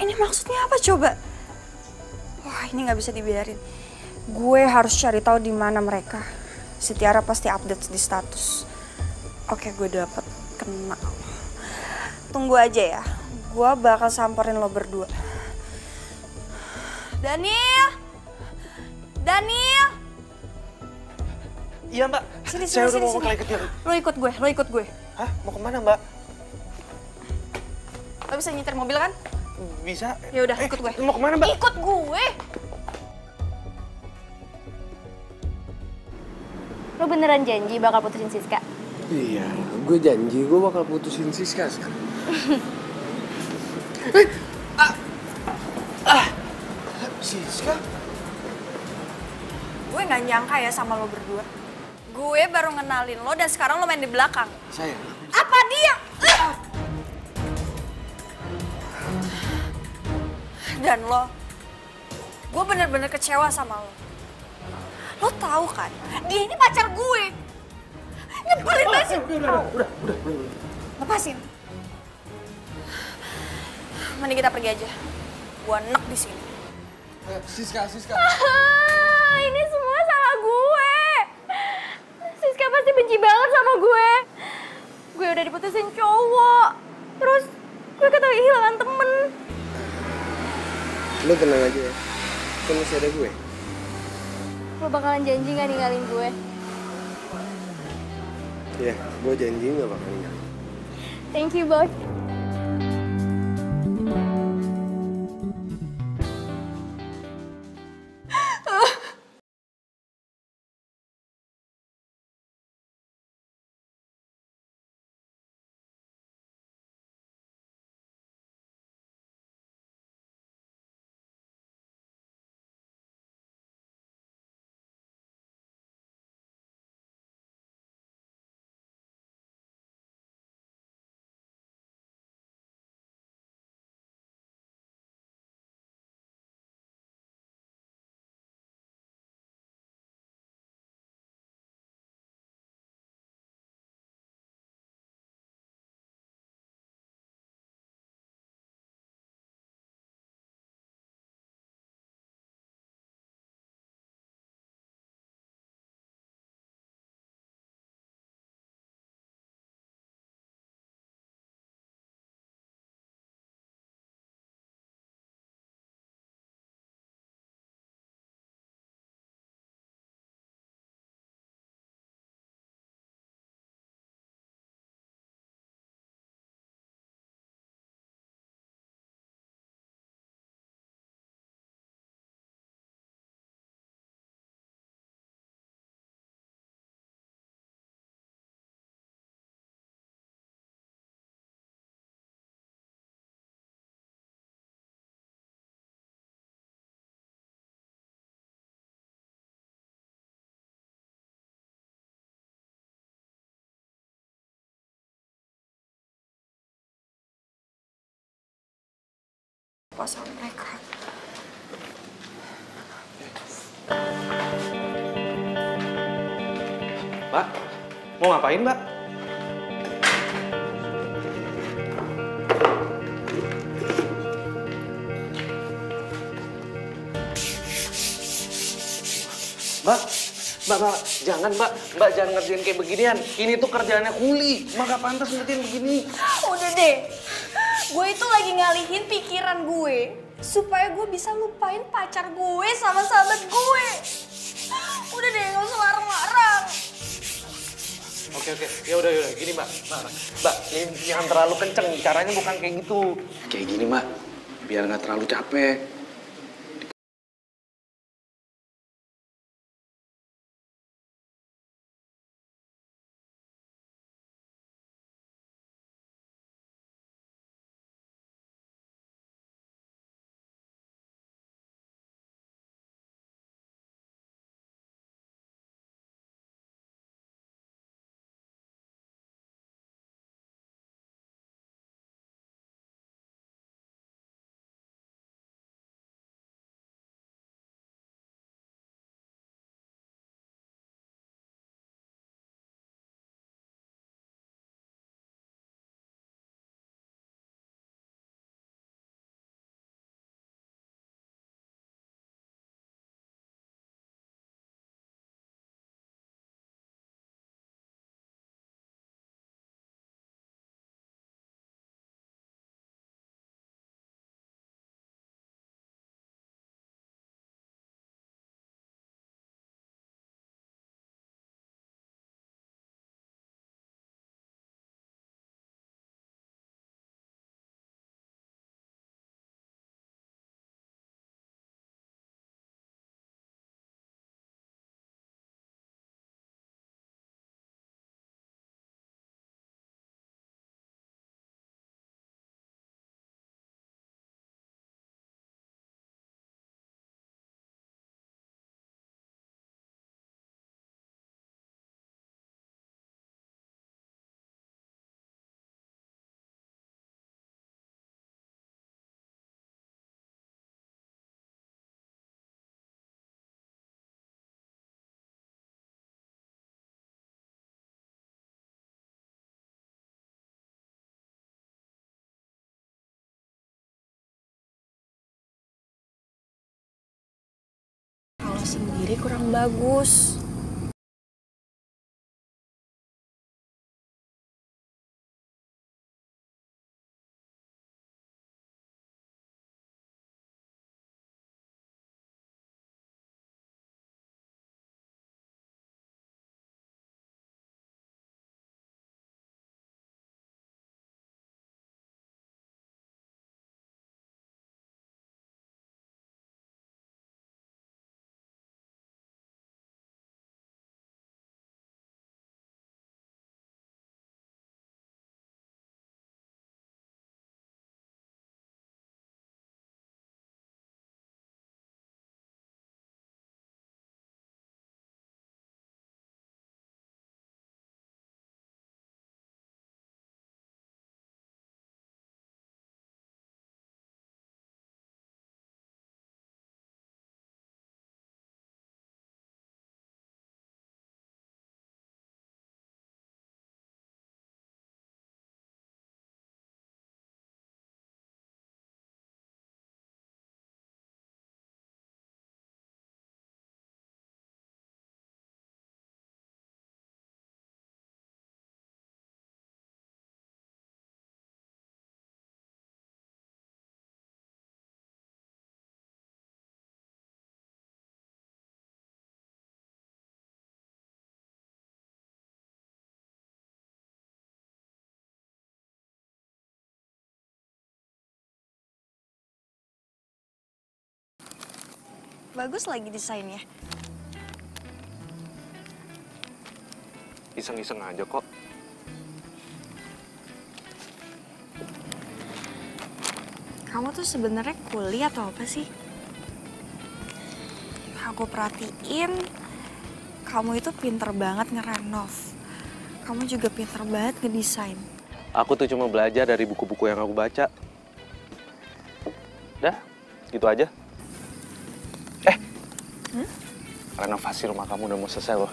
Ini maksudnya apa coba? Wah, ini nggak bisa dibiarin. Gue harus cari tahu di mana mereka. Si Tiara pasti update di status. Oke, gue dapet kena. Tunggu aja ya. Gue bakal samperin lo berdua. Daniel! Daniel! Iya Mbak. Sini, Saya sini, udah mau sini. ke Tiara. Lo ikut gue. Hah? Mau kemana Mbak? Lo bisa nyetir mobil kan? Bisa. Ya udah, ikut gue. Mau kemana Mbak? Ikut gue. Lo beneran janji bakal putusin Siska? Iya, gue janji gue bakal putusin Siska sekarang. Siska? Gue gak nyangka ya sama lo berdua. Gue baru ngenalin lo dan sekarang lo main di belakang. Sayang. Apa dia? Dan lo, gue bener-bener kecewa sama lo. Lo tahu kan, dia ini pacar gue. Nyebelin banget sih. Udah. Lepasin. Mending kita pergi aja. Gue enek di sini. Siska. Ini semua salah gue. Siska pasti benci banget sama gue. Gue udah diputusin cowok. Terus gue kehilangan temen. Lo tenang aja ya. Kan masih ada gue. Lo bakalan janji gak ninggalin gue? Iya, gue janji gak bakal ninggalin. Thank you, Boy. lupa sama mereka. Mbak, mau ngapain, Mbak? Mbak, jangan Mbak jangan ngerjain kayak beginian. Ini tuh kerjaannya kuli, Mbak gak pantas ngerjain begini. Udah deh, gue itu lagi ngalihin pikiran gue supaya gue bisa lupain pacar gue sama sahabat gue. Udah deh, gak usah larang-larang. Oke, ya udah gini Mbak, ini jangan terlalu kenceng, caranya bukan kayak gitu. Kayak gini Mbak, biar nggak terlalu capek. Kalau sendiri kurang bagus. Bagus lagi desainnya. Iseng-iseng aja kok. Kamu tuh sebenarnya kuliah atau apa sih? Aku perhatiin, kamu itu pinter banget ngerenov. Kamu juga pinter banget ngedesain. Aku tuh cuma belajar dari buku-buku yang aku baca. Udah, gitu aja. Renovasi rumah kamu udah mau selesai loh.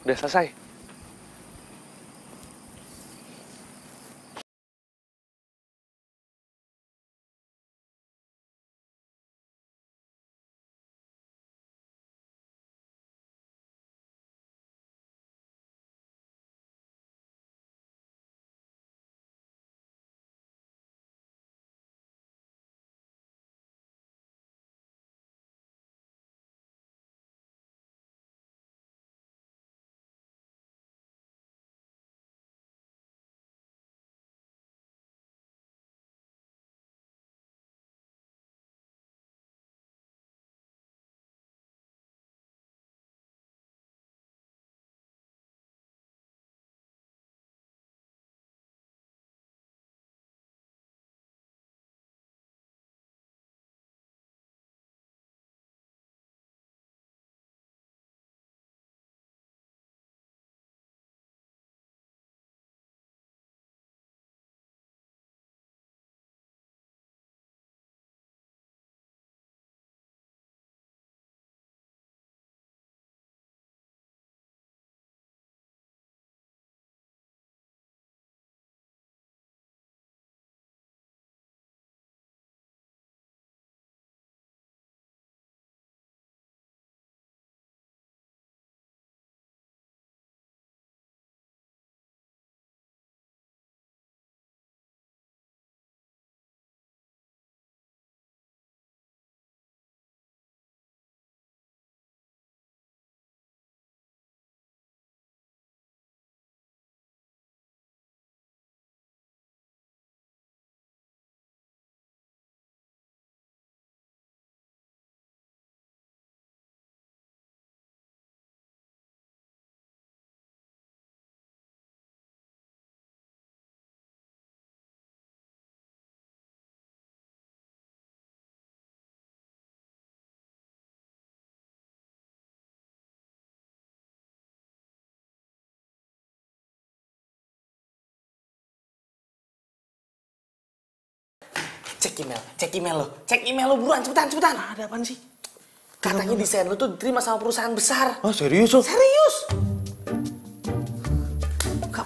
Udah selesai. Cek email lo buruan, cepetan. Ada apaan sih? Katanya desain lo tuh diterima sama perusahaan besar. Oh serius loh? Serius? Buka.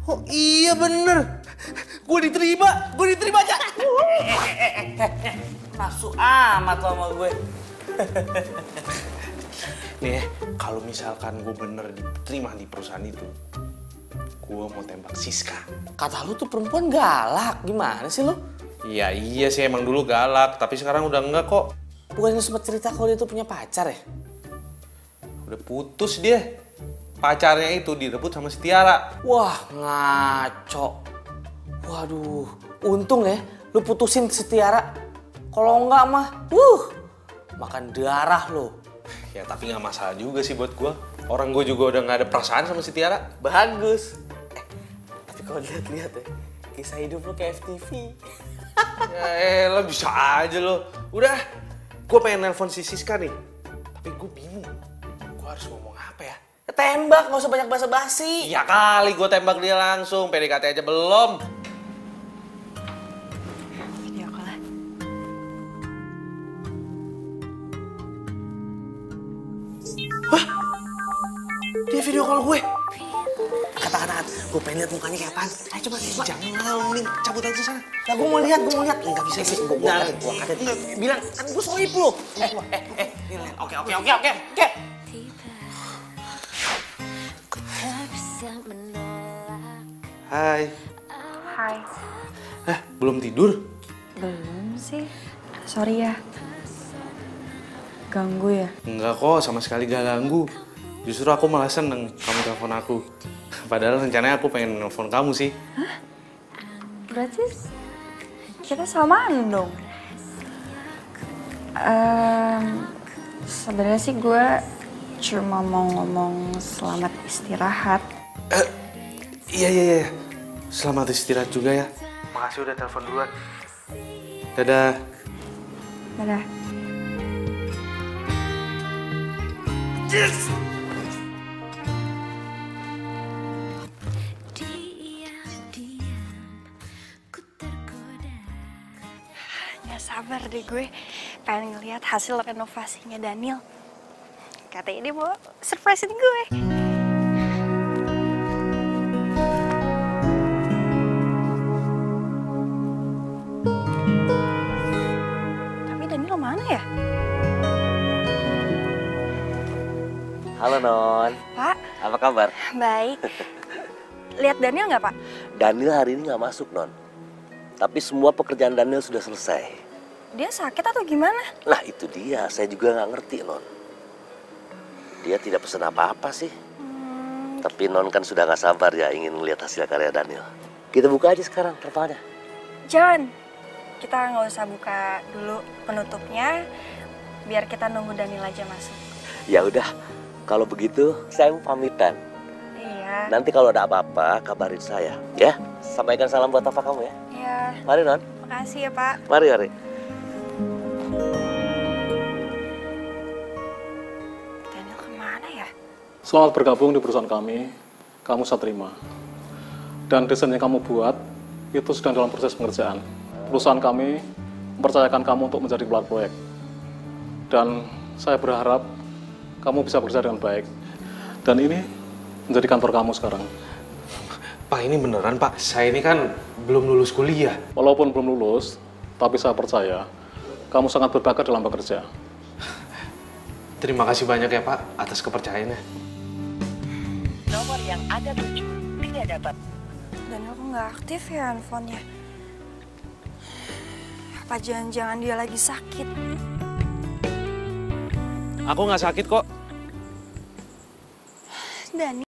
Oh iya bener. Gue diterima aja. Nafsu amat lo sama gue. Nih ya, kalau misalkan gue bener diterima di perusahaan itu, gue mau tembak Siska. Kata lu tuh perempuan galak, gimana sih lu? Iya sih emang dulu galak, tapi sekarang udah enggak kok. Bukannya sempat cerita kalau dia tuh punya pacar ya? Udah putus dia. Pacarnya itu direbut sama si Tiara. Wah, ngaco. Waduh, untung ya lu putusin si Tiara. Kalau enggak mah, makan darah lo. Ya tapi nggak masalah juga sih buat gue. Orang gue juga udah nggak ada perasaan sama si Tiara. Bagus. Tapi kalau lihat-lihat ya, kisah hidup lo kayak FTV. Ya lo bisa aja lo. Udah, gue pengen nelpon si Siska nih. Tapi gue bingung. Gue harus ngomong apa ya? Tembak, nggak usah banyak basa-basi. Ya kali gue tembak dia langsung. PDKT aja belum. Video call lah. Dia video call gue. Kata-kata, gue pengen lihat mukanya kayak apaan. Ayo coba. Jangan, mending cabut aja sana. Nah, gue mau lihat. Nggak bisa sih, gue Nggak. kaget. Bilang, kan gue sohib lo. Ini lihat. Oke. Hai. Hai. Belum tidur? Belum sih. Sorry ya. Ganggu ya? Enggak kok, sama sekali gak ganggu. Justru aku malah seneng kamu telepon aku. Padahal rencananya aku pengen nelfon kamu sih. Hah? Berarti kita samaan dong? Sebenarnya sih gue cuma mau ngomong selamat istirahat. Iya. Selamat istirahat juga ya. Makasih udah telepon duluan. Dadah. Dadah. Yes! Gak sabar deh gue pengen ngeliat hasil renovasinya Daniel. Katanya dia mau surprisein gue. Tapi Daniel mana ya? Halo Non. Pak, Apa kabar? baik. Lihat Daniel nggak, Pak? Daniel hari ini nggak masuk Non. Tapi semua pekerjaan Daniel sudah selesai. Dia sakit atau gimana? Lah itu dia, saya juga nggak ngerti Non. Dia tidak pesan apa-apa sih. Tapi Non kan sudah nggak sabar ya ingin melihat hasil karya Daniel. Kita buka aja sekarang terpalnya. Jangan. Kita nggak usah buka dulu penutupnya. Biar kita nunggu Daniel aja masuk. Ya udah, kalau begitu saya mau pamitan. Iya. Nanti kalau ada apa-apa kabarin saya, ya. Sampaikan salam buat apa kamu ya. Iya. Mari Non. Makasih ya, Pak. Mari, mari. Daniel kemana ya? Selamat bergabung di perusahaan kami. Kamu saya terima. Dan desain yang kamu buat itu sedang dalam proses pengerjaan. Perusahaan kami mempercayakan kamu untuk menjadi pelat proyek. Dan saya berharap kamu bisa bekerja dengan baik. Dan ini menjadi kantor kamu sekarang. Pak, ini beneran Pak, saya ini kan belum lulus kuliah. Walaupun belum lulus, tapi saya percaya kamu sangat berbakat dalam bekerja. Terima kasih banyak ya Pak atas kepercayaannya. Nomor yang Anda tuju tidak dapat. Daniel kok nggak aktif ya handphonenya? Apa jangan-jangan dia lagi sakit? Aku nggak sakit kok. Daniel.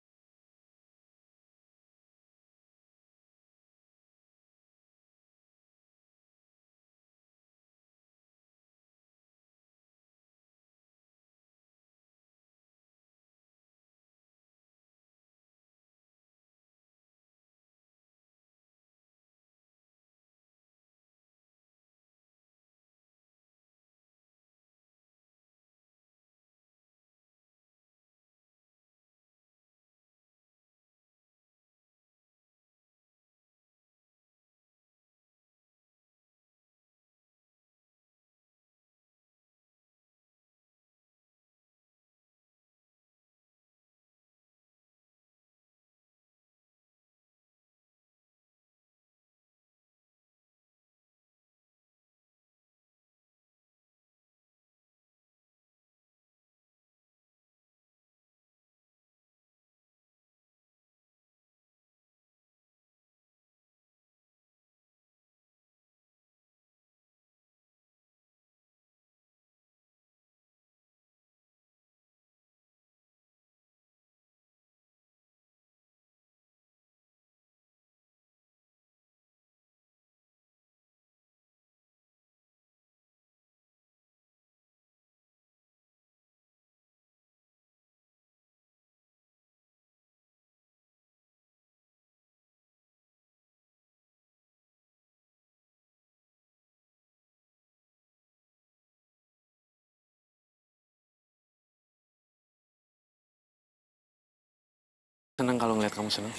Senang kalau ngeliat kamu senang.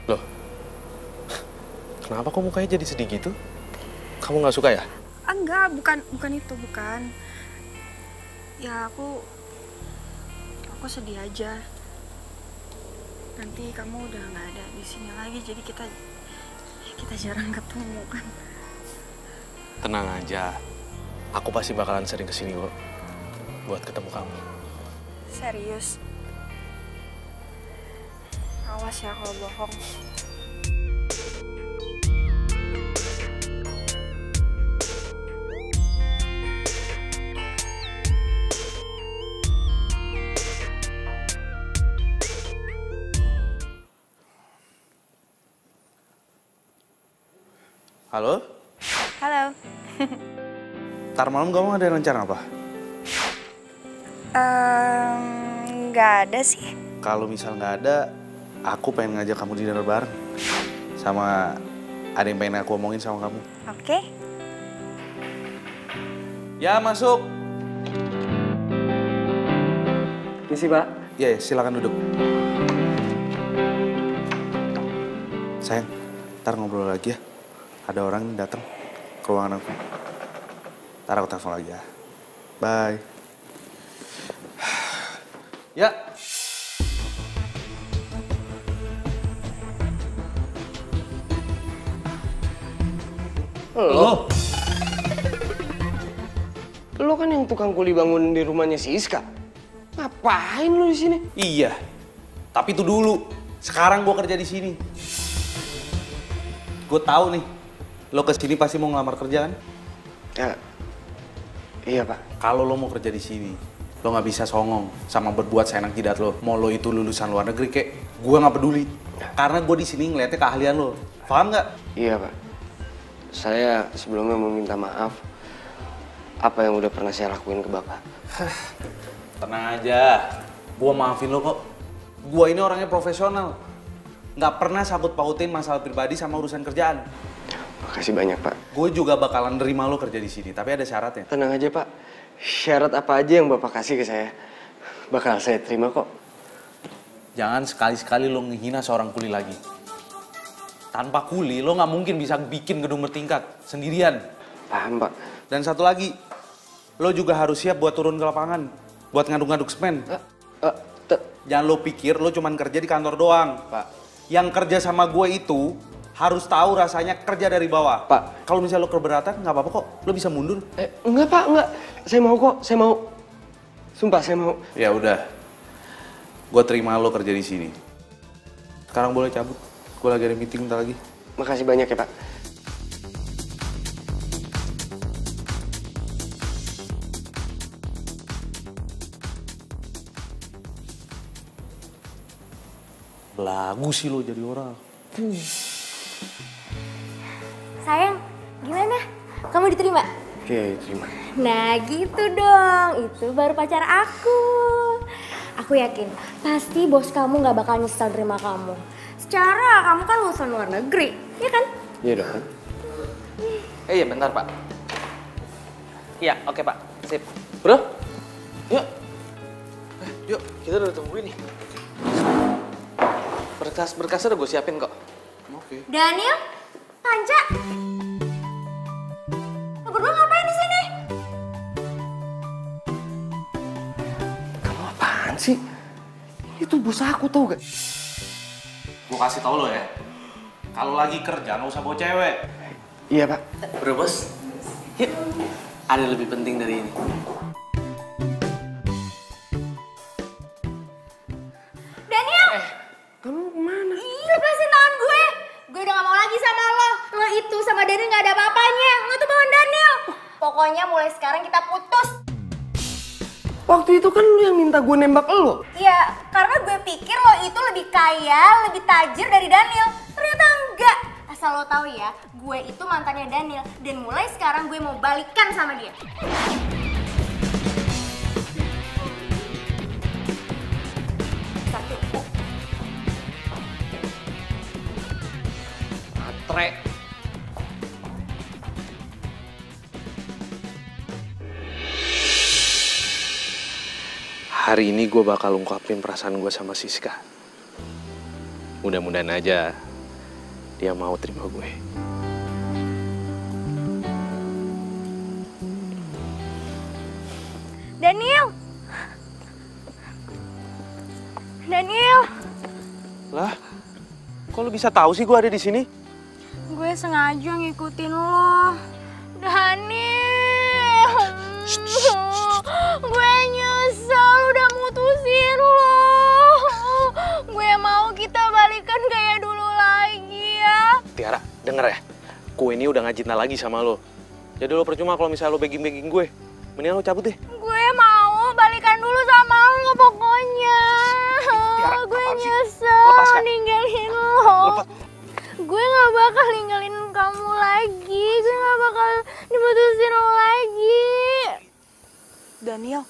Loh, kenapa kok mukanya jadi sedih gitu? Kamu nggak suka ya? Enggak, bukan itu, bukan. Ya aku sedih aja. Nanti kamu udah nggak ada di sini lagi, jadi kita jarang ketemu kan. Tenang aja, aku pasti bakalan sering kesini kok buat ketemu kamu. Serius? Awas ya kalau bohong. Halo? Halo. Ntar malam kamu ada rencana apa? Nggak ada sih. Kalau misal nggak ada, aku pengen ngajak kamu dinner bareng. Sama ada yang pengen aku omongin sama kamu. Oke. Ya, masuk. Misi, Pak. Ya, silakan duduk. Sayang, ntar ngobrol lagi ya. Ada orang datang ke ruangan aku. Ntar aku telepon lagi ya. Bye. Ya. Lo kan yang tukang kuli bangun di rumahnya si Iska. Ngapain lo di sini? Iya. Tapi itu dulu. Sekarang gue kerja di sini. Gue tahu nih, lo kesini pasti mau ngelamar kerja kan? Ya, iya pak. Kalau lo mau kerja di sini, lo nggak bisa songong sama berbuat seenak jidat lo. Mau lo itu lulusan luar negeri kek, gue nggak peduli. Karena gue di sini ngeliatnya keahlian lo. Paham nggak? Iya pak. Saya sebelumnya mau minta maaf apa yang udah pernah saya lakuin ke bapak. Tenang aja, gue maafin lo kok. Gue ini orangnya profesional. Nggak pernah sangkut pautin masalah pribadi sama urusan kerjaan. Makasih banyak pak. Gue juga bakalan nerima lo kerja di sini, tapi ada syaratnya. Tenang aja pak. Syarat apa aja yang bapak kasih ke saya, bakal saya terima kok. Jangan sekali-sekali lo ngehina seorang kuli lagi. Tanpa kuli lo nggak mungkin bisa bikin gedung bertingkat sendirian. Paham pak. Dan satu lagi, lo juga harus siap buat turun ke lapangan, buat ngaduk-ngaduk semen. Jangan lo pikir lo cuman kerja di kantor doang, Pak. Yang kerja sama gue itu harus tahu rasanya kerja dari bawah. Pak. Kalau misalnya lo keberatan nggak apa-apa kok, lo bisa mundur. Enggak pak, enggak. Saya mau kok, saya mau. Sumpah saya mau. Ya udah, gue terima lo kerja di sini. Sekarang boleh cabut, gue lagi ada meeting bentar lagi. Makasih banyak ya pak. Belagu sih lo jadi orang. Sayang, gimana? Kamu diterima? Oke, terima. Nah gitu dong, itu baru pacar aku. Aku yakin, pasti bos kamu gak bakal nyesel terima kamu. Secara kamu kan lulusan luar negeri, ya kan? Iya dong. Iya bentar pak. Iya oke pak, sip. Bro, yuk. Yuk, kita udah tungguin nih. Berkas-berkasnya udah gue siapin kok. Oke. Daniel, Panca, lo berdua ngapain di sini? Kamu apaan sih? Itu bos aku tau gak? Gue kasih tau lo ya, kalau lagi kerja nggak usah bawa cewek. Iya pak. Bro bos, yuk. Ada lebih penting dari ini. Daniel! Kamu kemana? Iya, lepasin tangan gue. Gue udah gak mau lagi sama lo. Lo itu sama Daniel gak ada apa-apanya. Lo tuh bawahan Daniel. Pokoknya mulai sekarang kita putus. Waktu itu kan lu yang minta gue nembak lo. Iya, karena gue pikir lo itu lebih kaya, lebih tajir dari Daniel. Ternyata enggak. Asal lo tahu ya, gue itu mantannya Daniel. Dan mulai sekarang gue mau balikan sama dia. Matre. Hari ini gue bakal ungkapin perasaan gue sama Siska. Mudah-mudahan aja dia mau terima gue. Daniel! Daniel! Lah, kok lo bisa tahu sih gue ada di sini? Gue sengaja ngikutin lo. Daniel! Gue nyesel udah mutusin lo. Gue mau kita balikan kayak dulu lagi ya. Tiara, denger ya. Gue ini udah gak cinta lagi sama lo. Jadi lo percuma kalau misalnya lo begging-begging gue. Mendingan lo cabut deh. Gue mau balikan dulu sama lo pokoknya. Tiara, gue apaan sih? nyesel Lepaskan. ninggalin lo. Gue gak bakal ninggalin kamu lagi. Gue gak bakal diputusin lo lagi. Daniel,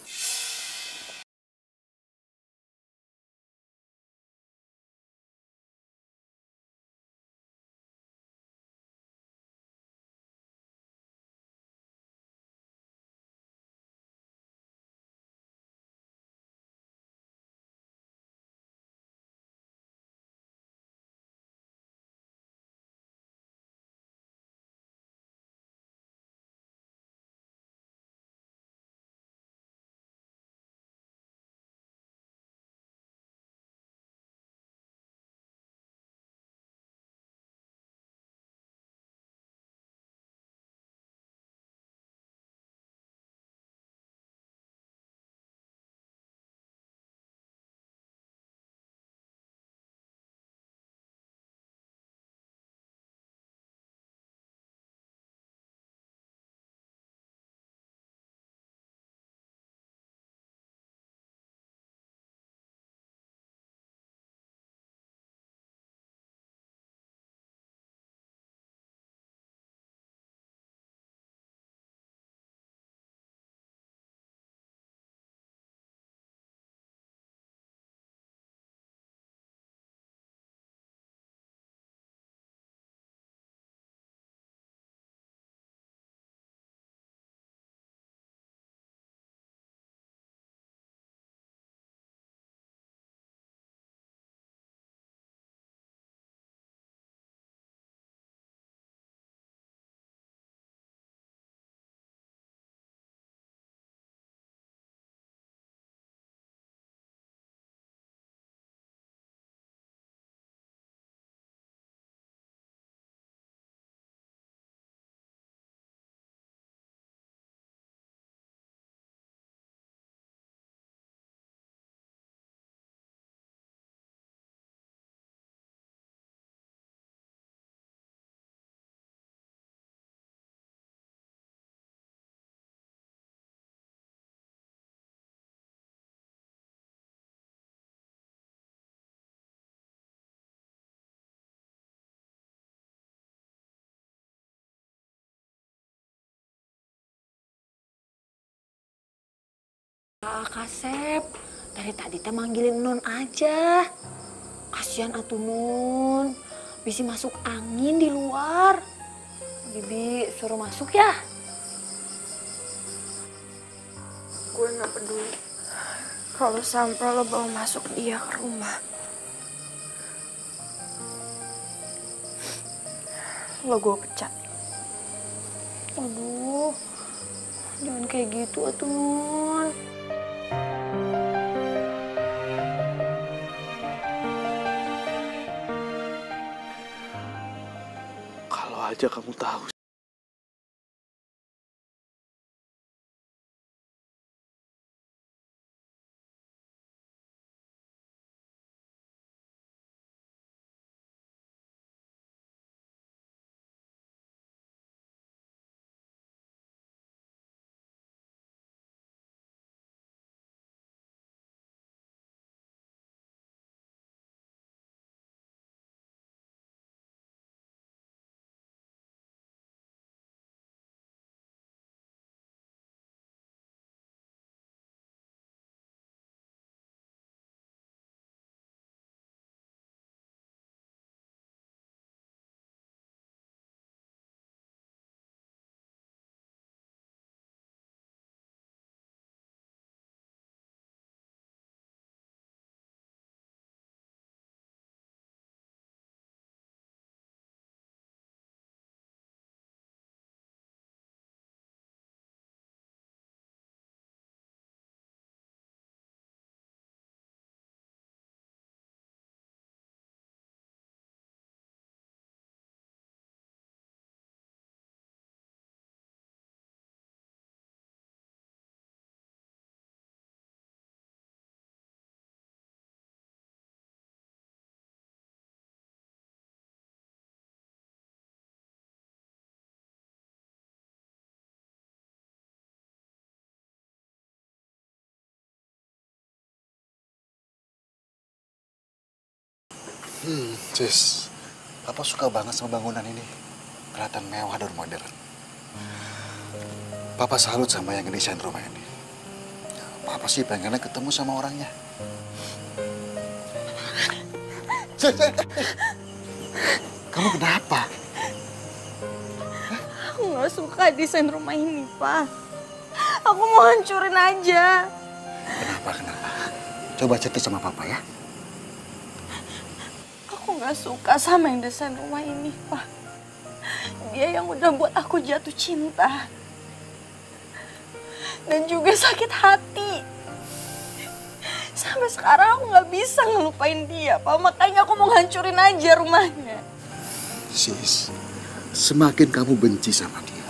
Kasep, dari tadi teh manggilin Non aja. Kasihan atuh Nun, bisa masuk angin di luar. Bibi suruh masuk ya. Gue gak peduli kalau sampai lo bawa masuk dia ke rumah. Lo gue pecat. Aduh, jangan kayak gitu atuh Nun. Kalau aja kamu tahu. Sis, Papa suka banget sama bangunan ini. Kelihatan mewah dan modern. Papa salut sama yang ngedesain rumah ini. Papa sih pengennya ketemu sama orangnya. Kamu kenapa? Aku gak suka desain rumah ini, Pak. Aku mau hancurin aja. Kenapa? Coba cerita sama Papa ya. Aku gak suka sama yang desain rumah ini, Pak. Dia yang udah buat aku jatuh cinta. Dan juga sakit hati. Sampai sekarang aku gak bisa ngelupain dia, Pak. Makanya aku mau hancurin aja rumahnya. Sis, semakin kamu benci sama dia,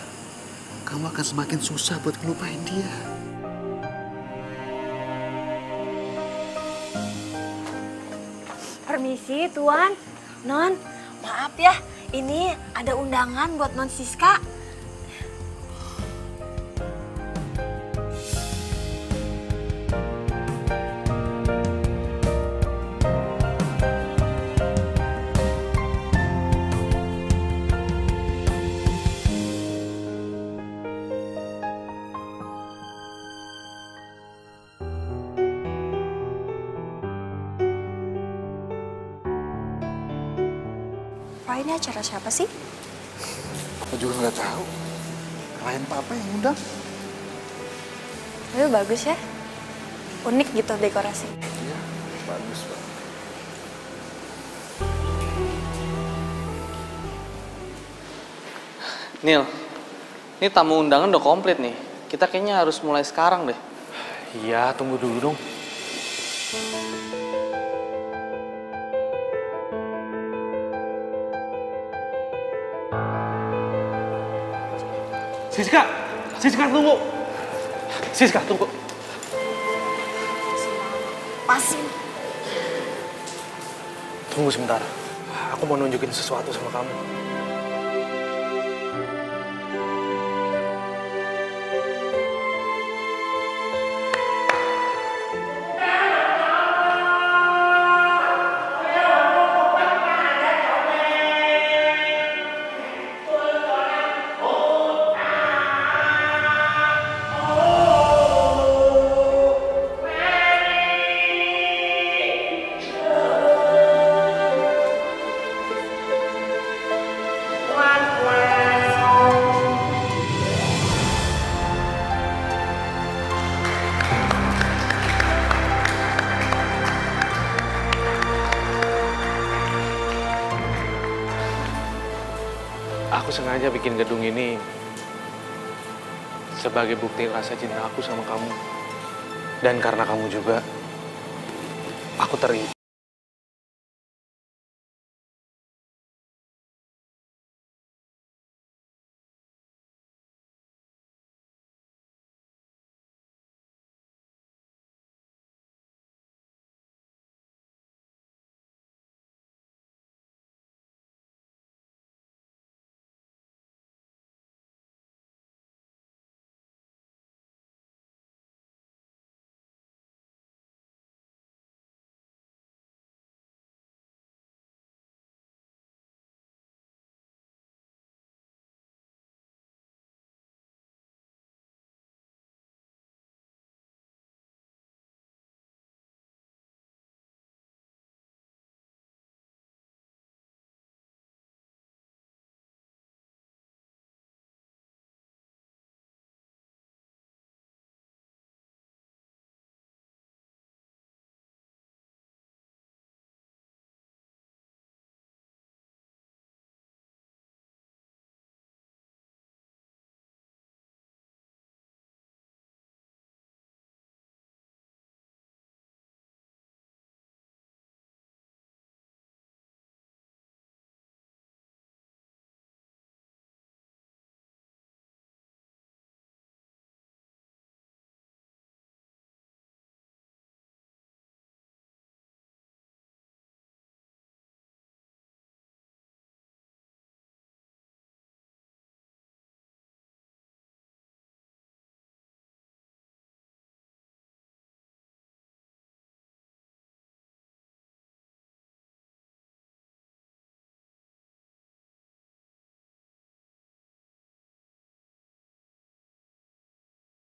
kamu akan semakin susah buat ngelupain dia. Permisi, Tuan. Non, maaf ya. Ini ada undangan buat Non Siska. Pak, ini acara siapa sih? Aku juga nggak tahu. Klien Papa yang undang. Tapi bagus ya. Unik gitu dekorasi. Iya, bagus Pak. Nil, ini tamu undangan udah komplit nih. Kita kayaknya harus mulai sekarang deh. Iya, tunggu dulu dong. Siska tunggu. Siska tunggu. Pasin. Tunggu sebentar. Aku mau nunjukin sesuatu sama kamu. Aku sengaja bikin gedung ini sebagai bukti rasa cinta aku sama kamu. Dan karena kamu juga, aku